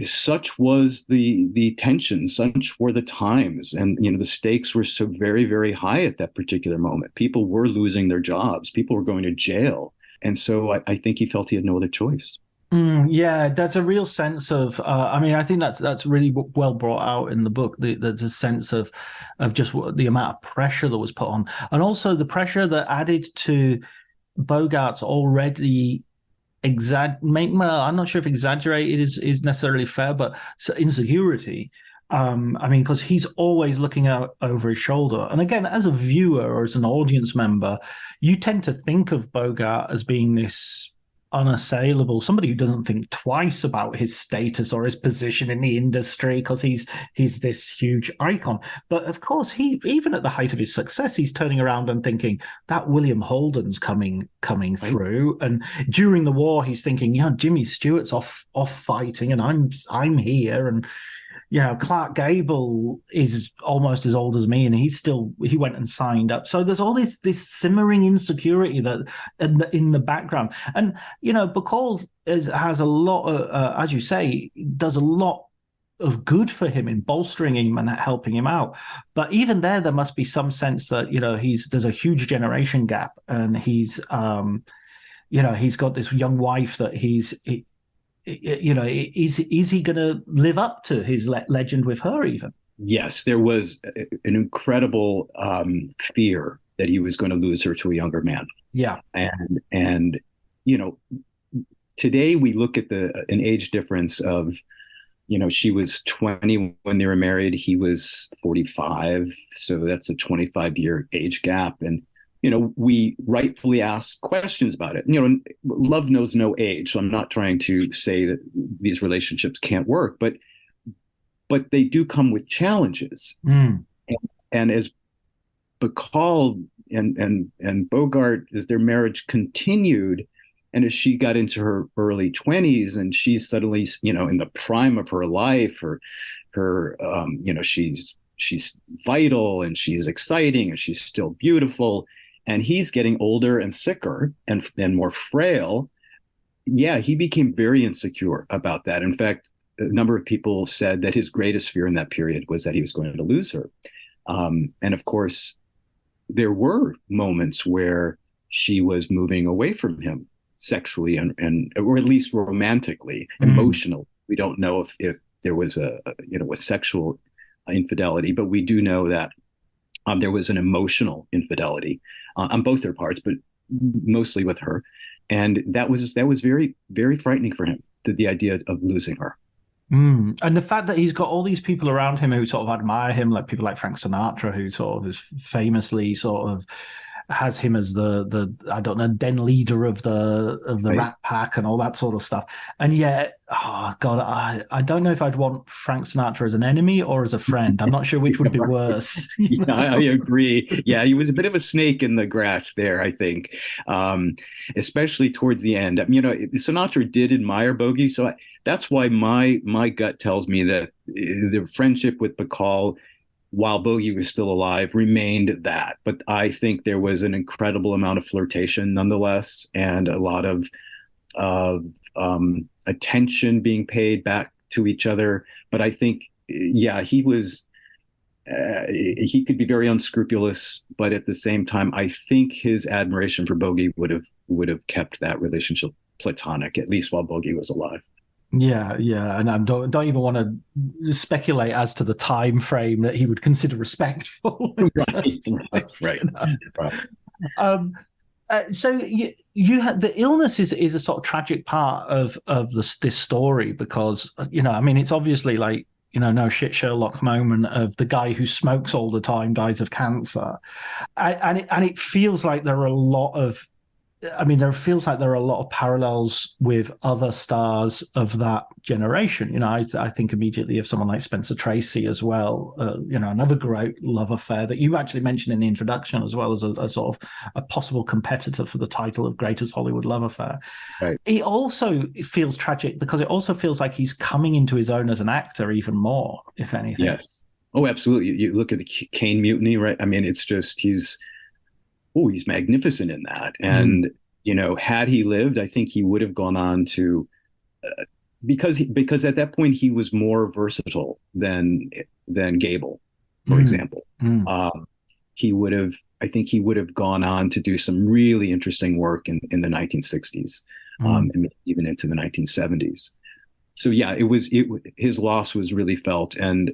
such was the tension, such were the times. And, the stakes were so very, very high at that particular moment. People were losing their jobs. People were going to jail. And so I think he felt he had no other choice. Yeah, there's a real sense of. I think that's really well brought out in the book. There's a sense of just the amount of pressure that was put on, and also the pressure that added to Bogart's already I'm not sure if exaggerated is necessarily fair, but insecurity. Because he's always looking out over his shoulder. And again, as a viewer or as an audience member, you tend to think of Bogart as being this unassailable, somebody who doesn't think twice about his status or his position in the industry because he's this huge icon. But of course, he, even at the height of his success, he's turning around and thinking that William Holden's coming through. And during the war, he's thinking, Jimmy Stewart's off fighting, and I'm here. And Clark Gable is almost as old as me, and he went and signed up. So there's all this simmering insecurity that in the background. And, Bacall has a lot of, as you say, does a lot of good for him in bolstering him and helping him out. But even there must be some sense that, there's a huge generation gap, and he's got this young wife that is he going to live up to his legend with her even? Yes, there was an incredible fear that he was going to lose her to a younger man. Yeah. And today we look at an age difference of, she was 20 when they were married. He was 45. So that's a 25-year age gap. And we rightfully ask questions about it. Love knows no age. So I'm not trying to say that these relationships can't work, but they do come with challenges. And as Bacall and Bogart, as their marriage continued, and as she got into her early 20s, and she's suddenly, in the prime of her life, she's vital and she's exciting and she's still beautiful. And he's getting older and sicker and more frail. Yeah, he became very insecure about that. In fact, a number of people said that his greatest fear in that period was that he was going to lose her. And of course, there were moments where she was moving away from him sexually and or at least romantically, emotionally. We don't know if there was a sexual infidelity, but we do know that there was an emotional infidelity on both their parts, but mostly with her. And that was very, very frightening for him, the idea of losing her. And the fact that he's got all these people around him who sort of admire him, like people like Frank Sinatra, who sort of is famously sort of has him as the I don't know, den leader of the right. Rat Pack and all that sort of stuff. And yet, oh God, I don't know if I'd want Frank Sinatra as an enemy or as a friend. I'm not sure which would be worse. Yeah, I agree. Yeah, he was a bit of a snake in the grass there, I think, especially towards the end. Sinatra did admire Bogie, so that's why my gut tells me that the friendship with Bacall, while Bogie was still alive, remained that. But I think there was an incredible amount of flirtation nonetheless, and a lot of attention being paid back to each other. But I think, yeah, he could be very unscrupulous, but at the same time, I think his admiration for Bogie would have kept that relationship platonic, at least while Bogie was alive. Yeah, and I don't even want to speculate as to the time frame that he would consider respectful. Right. So you had the illness is a sort of tragic part of this story because it's obviously like no shit Sherlock moment of the guy who smokes all the time dies of cancer, and it feels like there are a lot of I mean, there feels like there are a lot of parallels with other stars of that generation. You know, I think immediately of someone like Spencer Tracy as well. You know, another great love affair that you actually mentioned in the introduction, as well as a sort of a possible competitor for the title of Greatest Hollywood Love Affair. Right. It feels tragic because it also feels like he's coming into his own as an actor even more, if anything. Yes. Oh, absolutely. You look at the Caine Mutiny, right? I mean, it's just he's magnificent in that. And you know, had he lived, I think he would have gone on to because at that point he was more versatile than Gable, for example. He would have, I think he would have gone on to do some really interesting work in the 1960s, and even into the 1970s. So yeah, his loss was really felt, and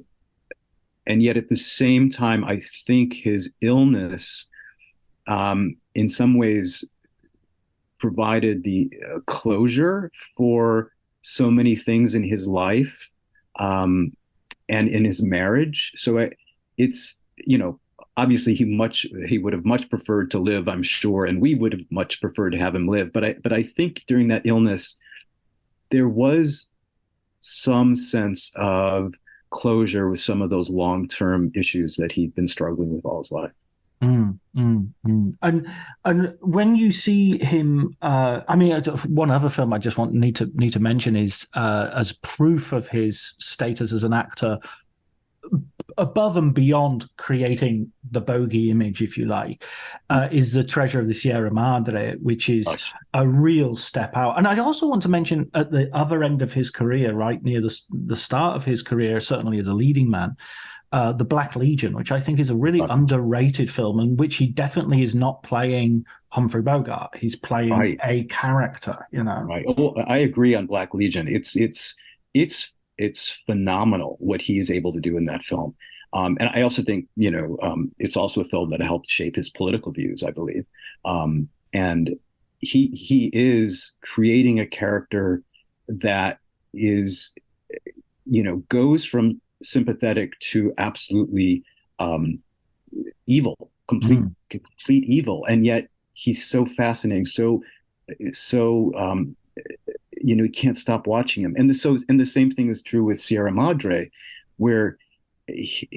yet at the same time, I think his illness, in some ways, provided the closure for so many things in his life, and in his marriage. So it's, you know, obviously he would have much preferred to live, I'm sure, and we would have much preferred to have him live. But I think during that illness, there was some sense of closure with some of those long-term issues that he'd been struggling with all his life. And when you see him, I mean, one other film I just need to mention is as proof of his status as an actor, above and beyond creating the Bogie image, if you like, is The Treasure of the Sierra Madre, which is a real step out. And I also want to mention at the other end of his career, right near the start of his career, certainly as a leading man, The Black Legion, which I think is a really underrated film, in which he definitely is not playing Humphrey Bogart. He's playing a character, you know. Right. Oh, I agree on Black Legion. It's phenomenal what he is able to do in that film. And I also think, you know, it's also a film that helped shape his political views, I believe. And he is creating a character that is, you know, goes from sympathetic to absolutely evil, complete evil, and yet he's so fascinating, so you know, you can't stop watching him. And the same thing is true with Sierra Madre, where he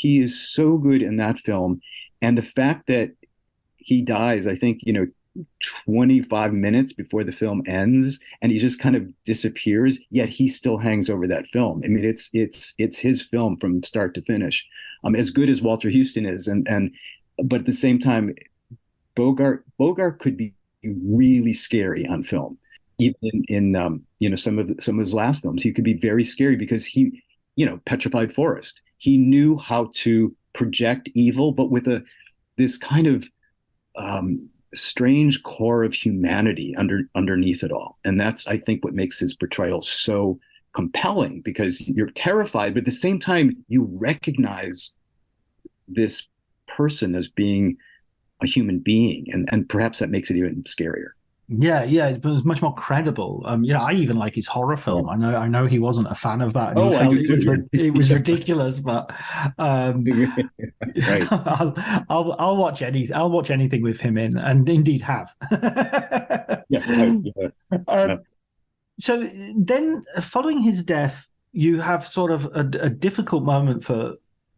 is so good in that film, and the fact that he dies, I think, you know, 25 minutes before the film ends, and he just kind of disappears, yet he still hangs over that film. I mean, it's his film from start to finish. As good as Walter Houston is, but at the same time, Bogart could be really scary on film. Even in you know, some of his last films, he could be very scary because he, you know, Petrified Forest, he knew how to project evil, but with this kind of strange core of humanity underneath it all. And that's, I think, what makes his portrayal so compelling, because you're terrified, but at the same time, you recognize this person as being a human being, and perhaps that makes it even scarier. Yeah, it was much more credible. You know, I even like his horror film. I know he wasn't a fan of that, and he felt it was ridiculous. But right. I'll watch anything with him in, and indeed have. So then, following his death, you have sort of a difficult moment for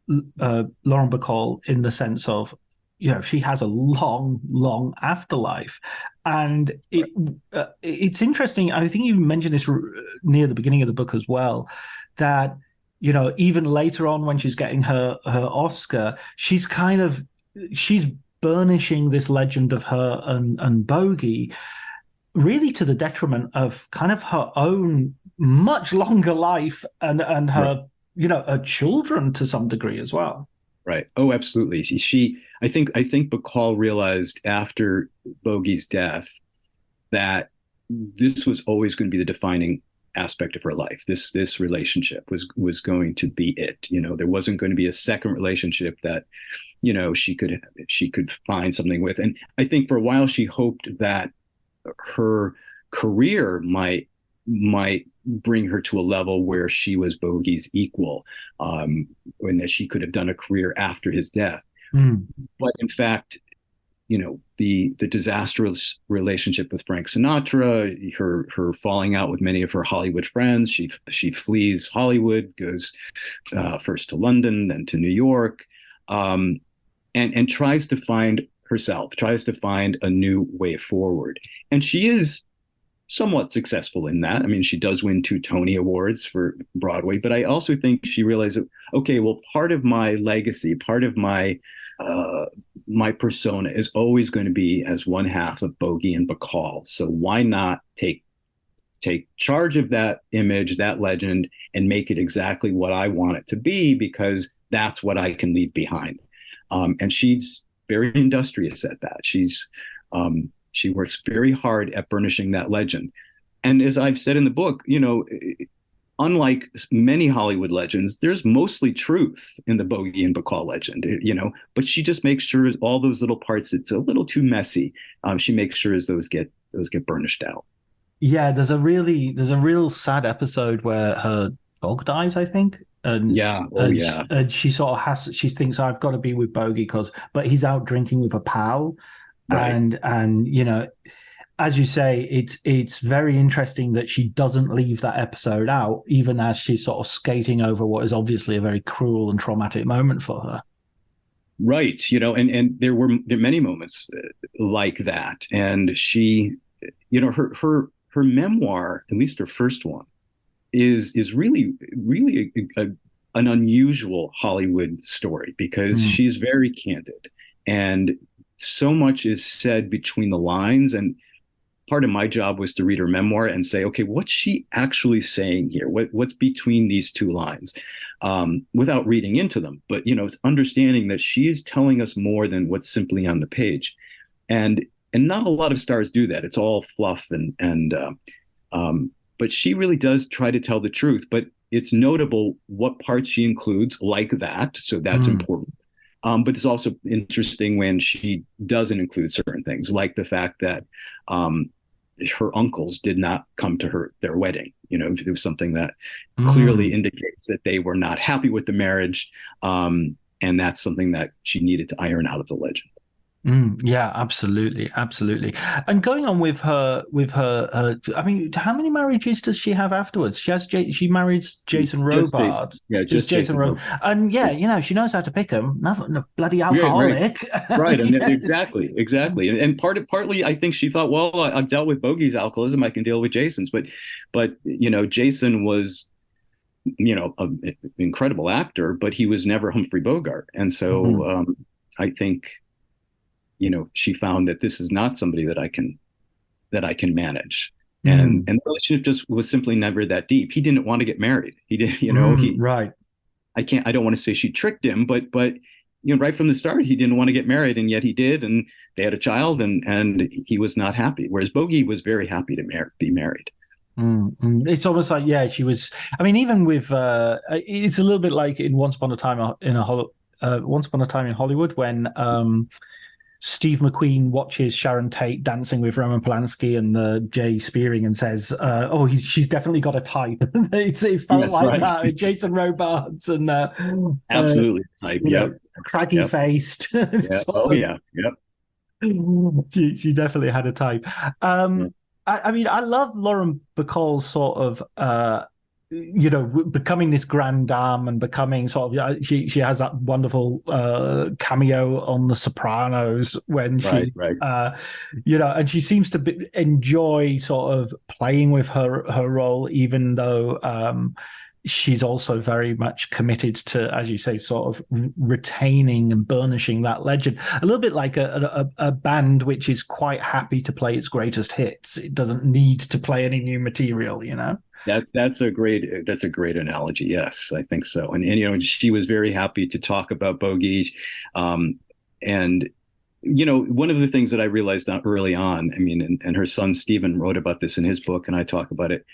Lauren Bacall, in the sense of, you know, she has a long afterlife. And it's interesting. I think you mentioned this near the beginning of the book as well, that, you know, even later on when she's getting her Oscar, she's burnishing this legend of her and Bogie, really to the detriment of kind of her own much longer life and her, you know, her children to some degree as well. Right. Oh, absolutely. I think Bacall realized after Bogie's death that this was always going to be the defining aspect of her life. This relationship was going to be it. You know, there wasn't going to be a second relationship that, you know, she could find something with. And I think for a while she hoped that her career might bring her to a level where she was Bogie's equal, and that she could have done a career after his death. But in fact, the disastrous relationship with Frank Sinatra, her falling out with many of her Hollywood friends. She flees Hollywood, goes first to London, then to New York, and tries to find herself, tries to find a new way forward. And she is somewhat successful in that. I mean, she does win 2 Tony Awards for Broadway, but I also think she realized that, okay, well, part of my legacy, part of my persona is always going to be as one half of Bogie and Bacall. So why not take charge of that image, that legend, and make it exactly what I want it to be, because that's what I can leave behind. And she's very industrious at that. She works very hard at burnishing that legend. And as I've said in the book, unlike many Hollywood legends, there's mostly truth in the Bogie and Bacall legend, but she just makes sure all those little parts, it's a little too messy. She makes sure those get burnished out. Yeah, there's a real sad episode where her dog dies, I think. And and she sort of she thinks, I've got to be with Bogie but he's out drinking with a pal. Right. And as you say, it's very interesting that she doesn't leave that episode out, even as she's sort of skating over what is obviously a very cruel and traumatic moment for her. Right. And there are many moments like that. And she, her memoir, at least her first one, is really, really an unusual Hollywood story, because she's very candid, and so much is said between the lines. And part of my job was to read her memoir and say, okay, what's she actually saying here? What's between these 2 lines, without reading into them, but understanding that she is telling us more than what's simply on the page. And not a lot of stars do that. It's all fluff but she really does try to tell the truth. But it's notable what parts she includes like that. So that's important. But it's also interesting when she doesn't include certain things, like the fact that her uncles did not come to their wedding. It was something that clearly indicates that they were not happy with the marriage. And that's something that she needed to iron out of the legend. Yeah, absolutely. And going on with her, I mean, how many marriages does she have afterwards? She marries Jason Robards. Just Jason Robards. And she knows how to pick him. No bloody alcoholic. Right. And exactly. And partly, I think she thought, well, I've dealt with Bogie's alcoholism, I can deal with Jason's. But Jason was, an incredible actor, but he was never Humphrey Bogart. And so I think, she found that this is not somebody that I can manage. And the relationship just was simply never that deep. He didn't want to get married. He did, right. I don't want to say she tricked him, but right from the start, he didn't want to get married, and yet he did. And they had a child, and he was not happy. Whereas Bogie was very happy to be married. It's almost like, she was, I mean, even with, it's a little bit like in Once Upon a Time in Hollywood, when, Steve McQueen watches Sharon Tate dancing with Roman Polanski and Jay Spearing and says, she's definitely got a type. It felt like that. Jason Robards and absolutely type. Craggy faced. She definitely had a type. I mean, I love Lauren Bacall's sort of becoming this grande dame and becoming sort of, she has that wonderful cameo on The Sopranos when she, and she seems to enjoy sort of playing with her role, even though she's also very much committed to, as you say, sort of retaining and burnishing that legend. A little bit like a band which is quite happy to play its greatest hits. It doesn't need to play any new material, That's a great analogy. Yes, I think so. And she was very happy to talk about Bogie. And one of the things that I realized early on, I mean, and her son Stephen wrote about this in his book, and I talk about it.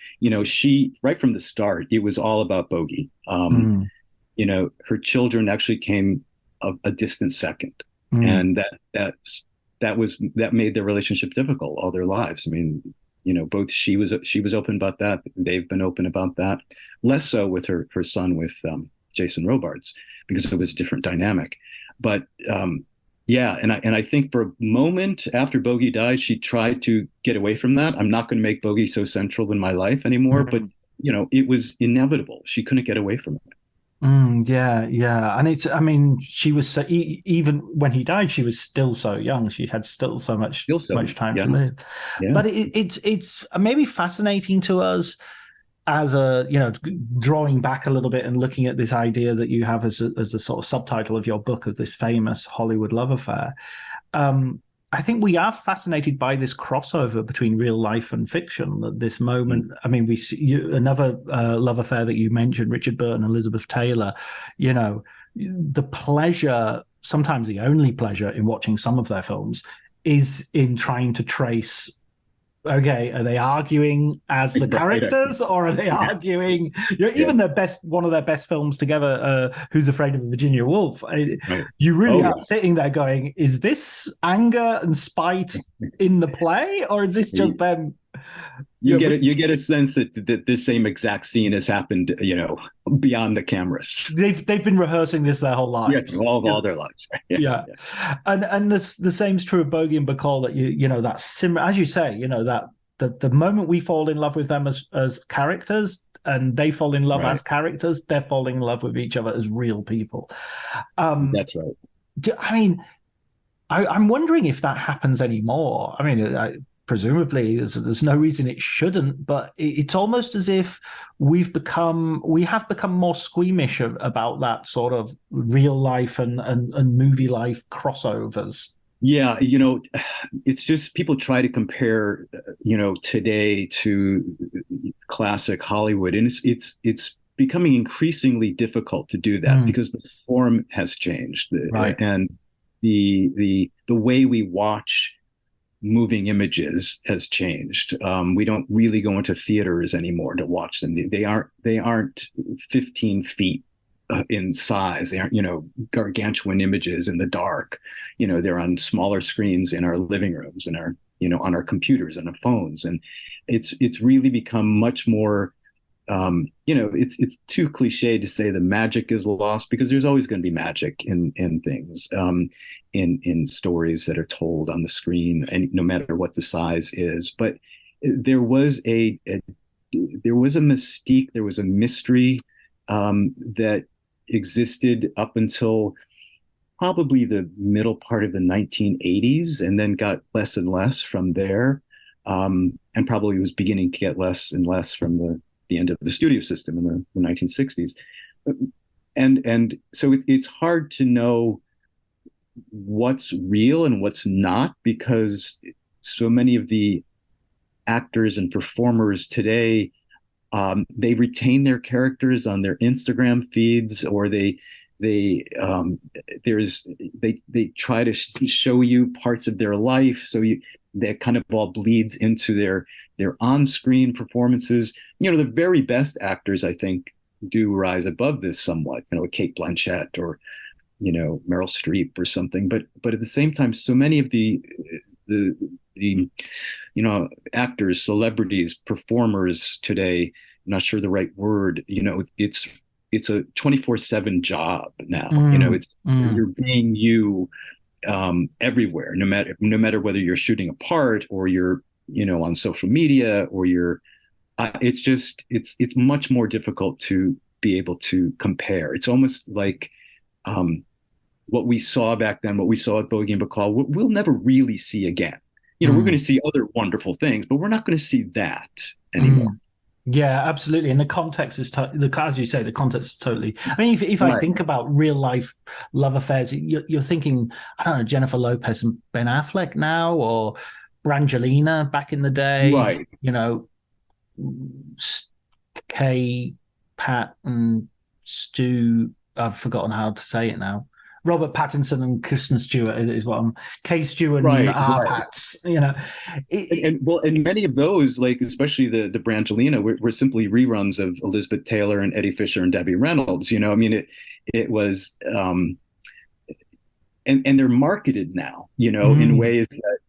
She, right from the start, it was all about Bogie. Her children actually came a distant second, and that made their relationship difficult all their lives. I mean, both she was open about that. They've been open about that. Less so with her son with Jason Robards, because it was a different dynamic. But Yeah, and I think for a moment after Bogie died, she tried to get away from that. I'm not going to make Bogie so central in my life anymore, but it was inevitable. She couldn't get away from it. Yeah, yeah, and I mean, she was so, even when he died, she was still so young. She had still so much time to live. Yeah. But it's maybe fascinating to us as drawing back a little bit and looking at this idea that you have as a sort of subtitle of your book of this famous Hollywood love affair. I think we are fascinated by this crossover between real life and fiction. That this moment, I mean, we see another love affair that you mentioned, Richard Burton, Elizabeth Taylor. The pleasure, sometimes the only pleasure in watching some of their films, is in trying to trace. Okay, are they arguing as the characters, or are they arguing? Even one of their best films together, Who's Afraid of Virginia Woolf? You really are sitting there going, "Is this anger and spite in the play, or is this just them?" You get a sense that this same exact scene has happened, beyond the cameras. They've been rehearsing this their whole lives. Yes, all their lives. Yeah. And the same's true of Bogie and Bacall. That that as you say, that the moment we fall in love with them as characters, and they fall in love as characters, they're falling in love with each other as real people. That's right. I mean, I'm wondering if that happens anymore. I mean, presumably there's no reason it shouldn't, but it's almost as if we have become more squeamish about that sort of real life and movie life crossovers. Yeah, it's just people try to compare, today to classic Hollywood, and it's becoming increasingly difficult to do that because the form has changed, and the way we watch moving images has changed. We don't really go into theaters anymore to watch them. They aren't 15 feet in size. They aren't, gargantuan images in the dark. They're on smaller screens in our living rooms and our, on our computers and our phones. And it's really become much more, it's too cliche to say the magic is lost, because there's always going to be magic in things, in stories that are told on the screen, and no matter what the size is. But there was a mystique, there was a mystery that existed up until probably the middle part of the 1980s, and then got less and less from there, and probably was beginning to get less and less from the end of the studio system in the 1960s. And so it's hard to know what's real and what's not, because so many of the actors and performers today, they retain their characters on their Instagram feeds, or they try to show you parts of their life, so that kind of all bleeds into their on-screen performances. The very best actors, I think, do rise above this somewhat. Kate Blanchett or Meryl Streep or something. But at the same time, so many of the actors, celebrities, performers today, I'm not sure the right word, it's a 24/7 job now. You're being you everywhere, no matter whether you're shooting a part or you're on social media, or you're it's much more difficult to be able to compare. It's almost like what we saw back then, what we saw at Bogie and Bacall, we'll never really see again. We're going to see other wonderful things, but we're not going to see that anymore. Yeah, absolutely. And the context is, as you say, the context is totally. I mean, if I think about real life love affairs, you're thinking, I don't know, Jennifer Lopez and Ben Affleck now, or Brangelina back in the day, right? Kay, Pat, and Stu. I've forgotten how to say it now. Robert Pattinson and Kristen Stewart is what I'm. Kay Stewart and Pats. And many of those, like especially the Brangelina, were simply reruns of Elizabeth Taylor and Eddie Fisher and Debbie Reynolds. I mean, it was, and they're marketed now, in ways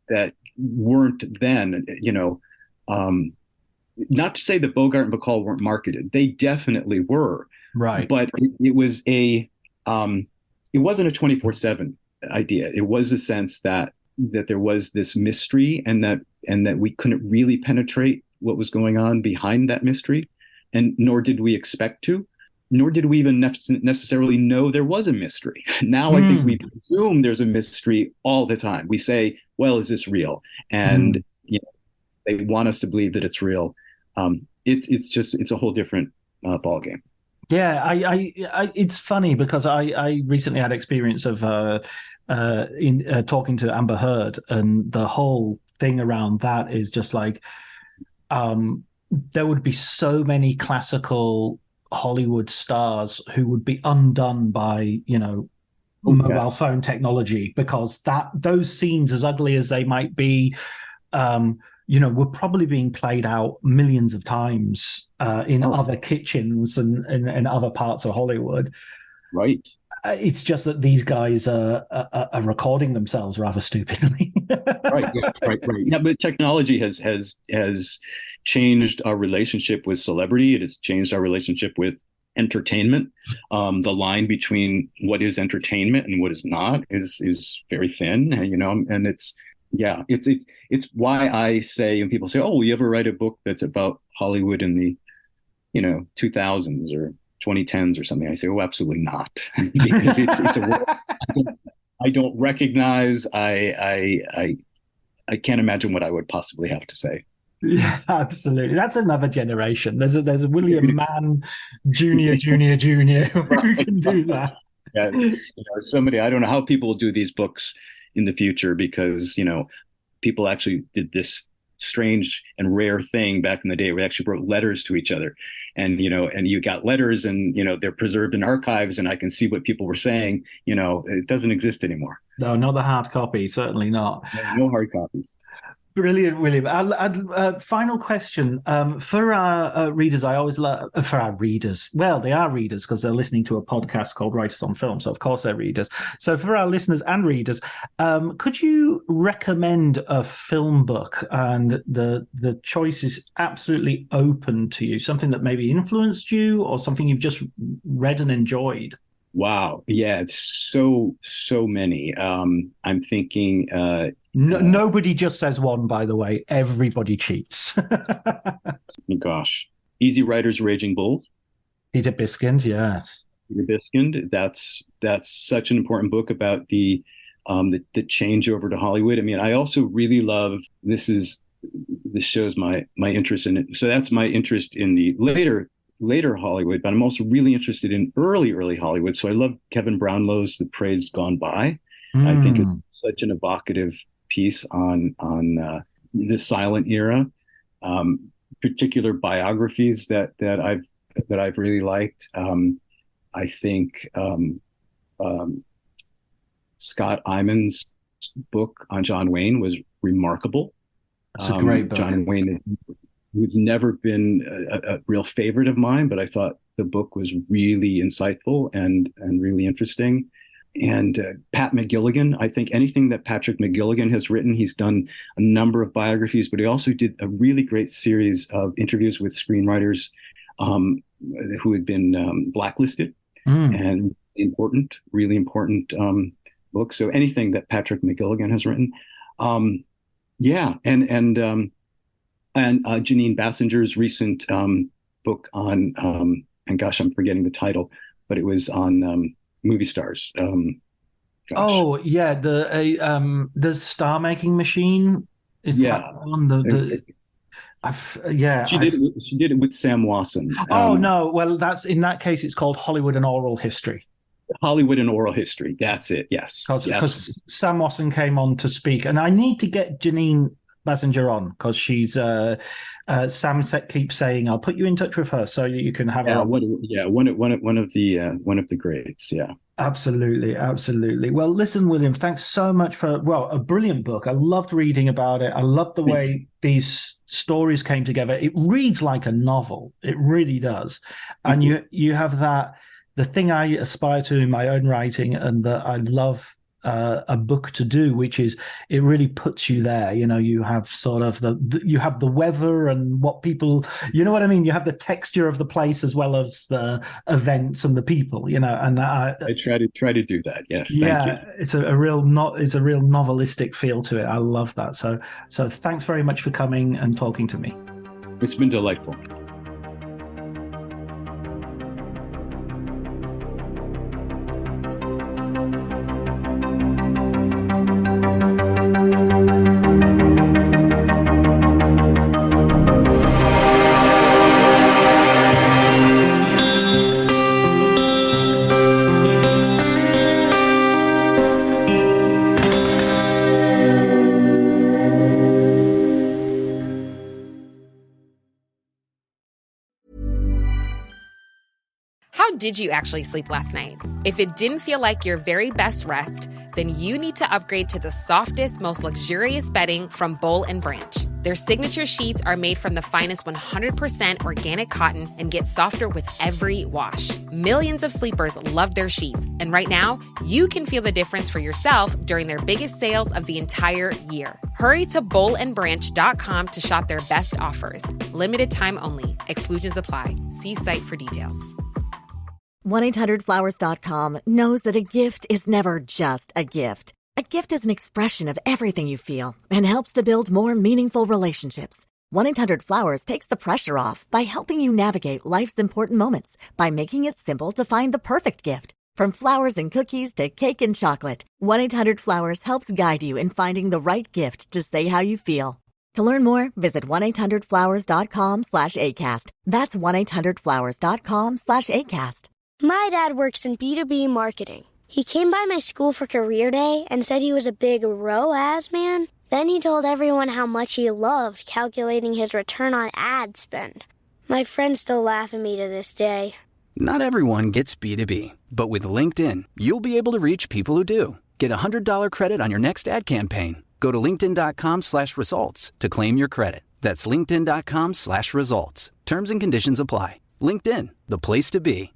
that weren't then. Not to say that Bogart and Bacall weren't marketed; they definitely were. Right. But it was it wasn't a 24/7 idea. It was a sense that there was this mystery, and that we couldn't really penetrate what was going on behind that mystery, and nor did we expect to, nor did we even necessarily know there was a mystery. Now I think we presume there's a mystery all the time. We say, well, is this real? And they want us to believe that it's real. It's a whole different ballgame. Yeah, I it's funny because I recently had experience of in talking to Amber Heard, and the whole thing around that is just like there would be so many classical Hollywood stars who would be undone by mobile phone technology, because those scenes, as ugly as they might be, were probably being played out millions of times in other kitchens and other parts of Hollywood. Right. It's just that these guys are recording themselves rather stupidly. Right. Yeah, but technology has changed our relationship with celebrity. It has changed our relationship with entertainment. The line between what is entertainment and what is not is very thin, and it's why I say, and people say, oh, will you ever write a book that's about Hollywood in the 2000s or 2010s or something? I say, oh, absolutely not. Because it's a world I don't recognize. I can't imagine what I would possibly have to say. Yeah, absolutely. That's another generation. There's a William Mann Jr. who can do that. Yeah, somebody, I don't know how people will do these books in the future, because people actually did this strange and rare thing back in the day. We actually wrote letters to each other, and you got letters, and they're preserved in archives, and I can see what people were saying. It doesn't exist anymore. No, not the hard copy, certainly not. No hard copies. Brilliant, William. Final question for our readers. I always love for our readers. Well, they are readers because they're listening to a podcast called Writers on Film, so of course they're readers. So for our listeners and readers, could you recommend a film book? And the choice is absolutely open to you. Something that maybe influenced you, or something you've just read and enjoyed. Wow, yeah, it's so many. I'm thinking. Nobody just says one, by the way. Everybody cheats. Gosh. Easy Rider's Raging Bull. Peter Biskind, yes. Peter Biskind. That's such an important book about the changeover to Hollywood. I mean, I also really love, this shows my interest in it. So that's my interest in the later Hollywood, but I'm also really interested in early Hollywood. So I love Kevin Brownlow's The Parade's Gone By. I think it's such an evocative piece on the silent era, particular biographies that I've really liked. I think Scott Iman's book on John Wayne was remarkable. It's a great book. John Wayne, who's never been a real favorite of mine, but I thought the book was really insightful and really interesting. And Pat McGilligan, I think anything that Patrick McGilligan has written, he's done a number of biographies, but he also did a really great series of interviews with screenwriters who had been blacklisted, and really important books. So anything that Patrick McGilligan has written. And Janine Bassinger's recent book on, and gosh, I'm forgetting the title, but it was on movie stars. Oh yeah, the Star Making Machine. Is that one? She did it with Sam Wasson. Oh no, well in that case it's called Hollywood and Oral History. Hollywood and Oral History. That's it. Yes, because Sam Wasson came on to speak, and I need to get Janine Bassinger on, because she's Sam keeps saying I'll put you in touch with her so you can have her. One of the greats. Yeah, absolutely. Well, listen, William, thanks so much for a brilliant book. I loved reading about it. I loved the way these stories came together. It reads like a novel. It really does, and you have the thing I aspire to in my own writing, and that I love a book to do, which is it really puts you there. You know, you have sort of you have the weather and what people, you know what I mean? You have the texture of the place as well as the events and the people, you know, and I try to do that. Yes. Yeah, thank you. it's a real novelistic feel to it. I love that. So thanks very much for coming and talking to me. It's been delightful. How did you actually sleep last night? If it didn't feel like your very best rest, then you need to upgrade to the softest, most luxurious bedding from Boll & Branch. Their signature sheets are made from the finest 100% organic cotton and get softer with every wash. Millions of sleepers love their sheets, and right now, you can feel the difference for yourself during their biggest sales of the entire year. Hurry to bollandbranch.com to shop their best offers. Limited time only. Exclusions apply. See site for details. 1-800-Flowers.com knows that a gift is never just a gift. A gift is an expression of everything you feel and helps to build more meaningful relationships. 1-800-Flowers takes the pressure off by helping you navigate life's important moments by making it simple to find the perfect gift. From flowers and cookies to cake and chocolate, 1-800-Flowers helps guide you in finding the right gift to say how you feel. To learn more, visit 1-800-Flowers.com/ACAST. That's 1-800-Flowers.com/ACAST. My dad works in B2B marketing. He came by my school for career day and said he was a big ROAS man. Then he told everyone how much he loved calculating his return on ad spend. My friends still laugh at me to this day. Not everyone gets B2B, but with LinkedIn, you'll be able to reach people who do. Get a $100 credit on your next ad campaign. Go to linkedin.com/results to claim your credit. That's linkedin.com/results. Terms and conditions apply. LinkedIn, the place to be.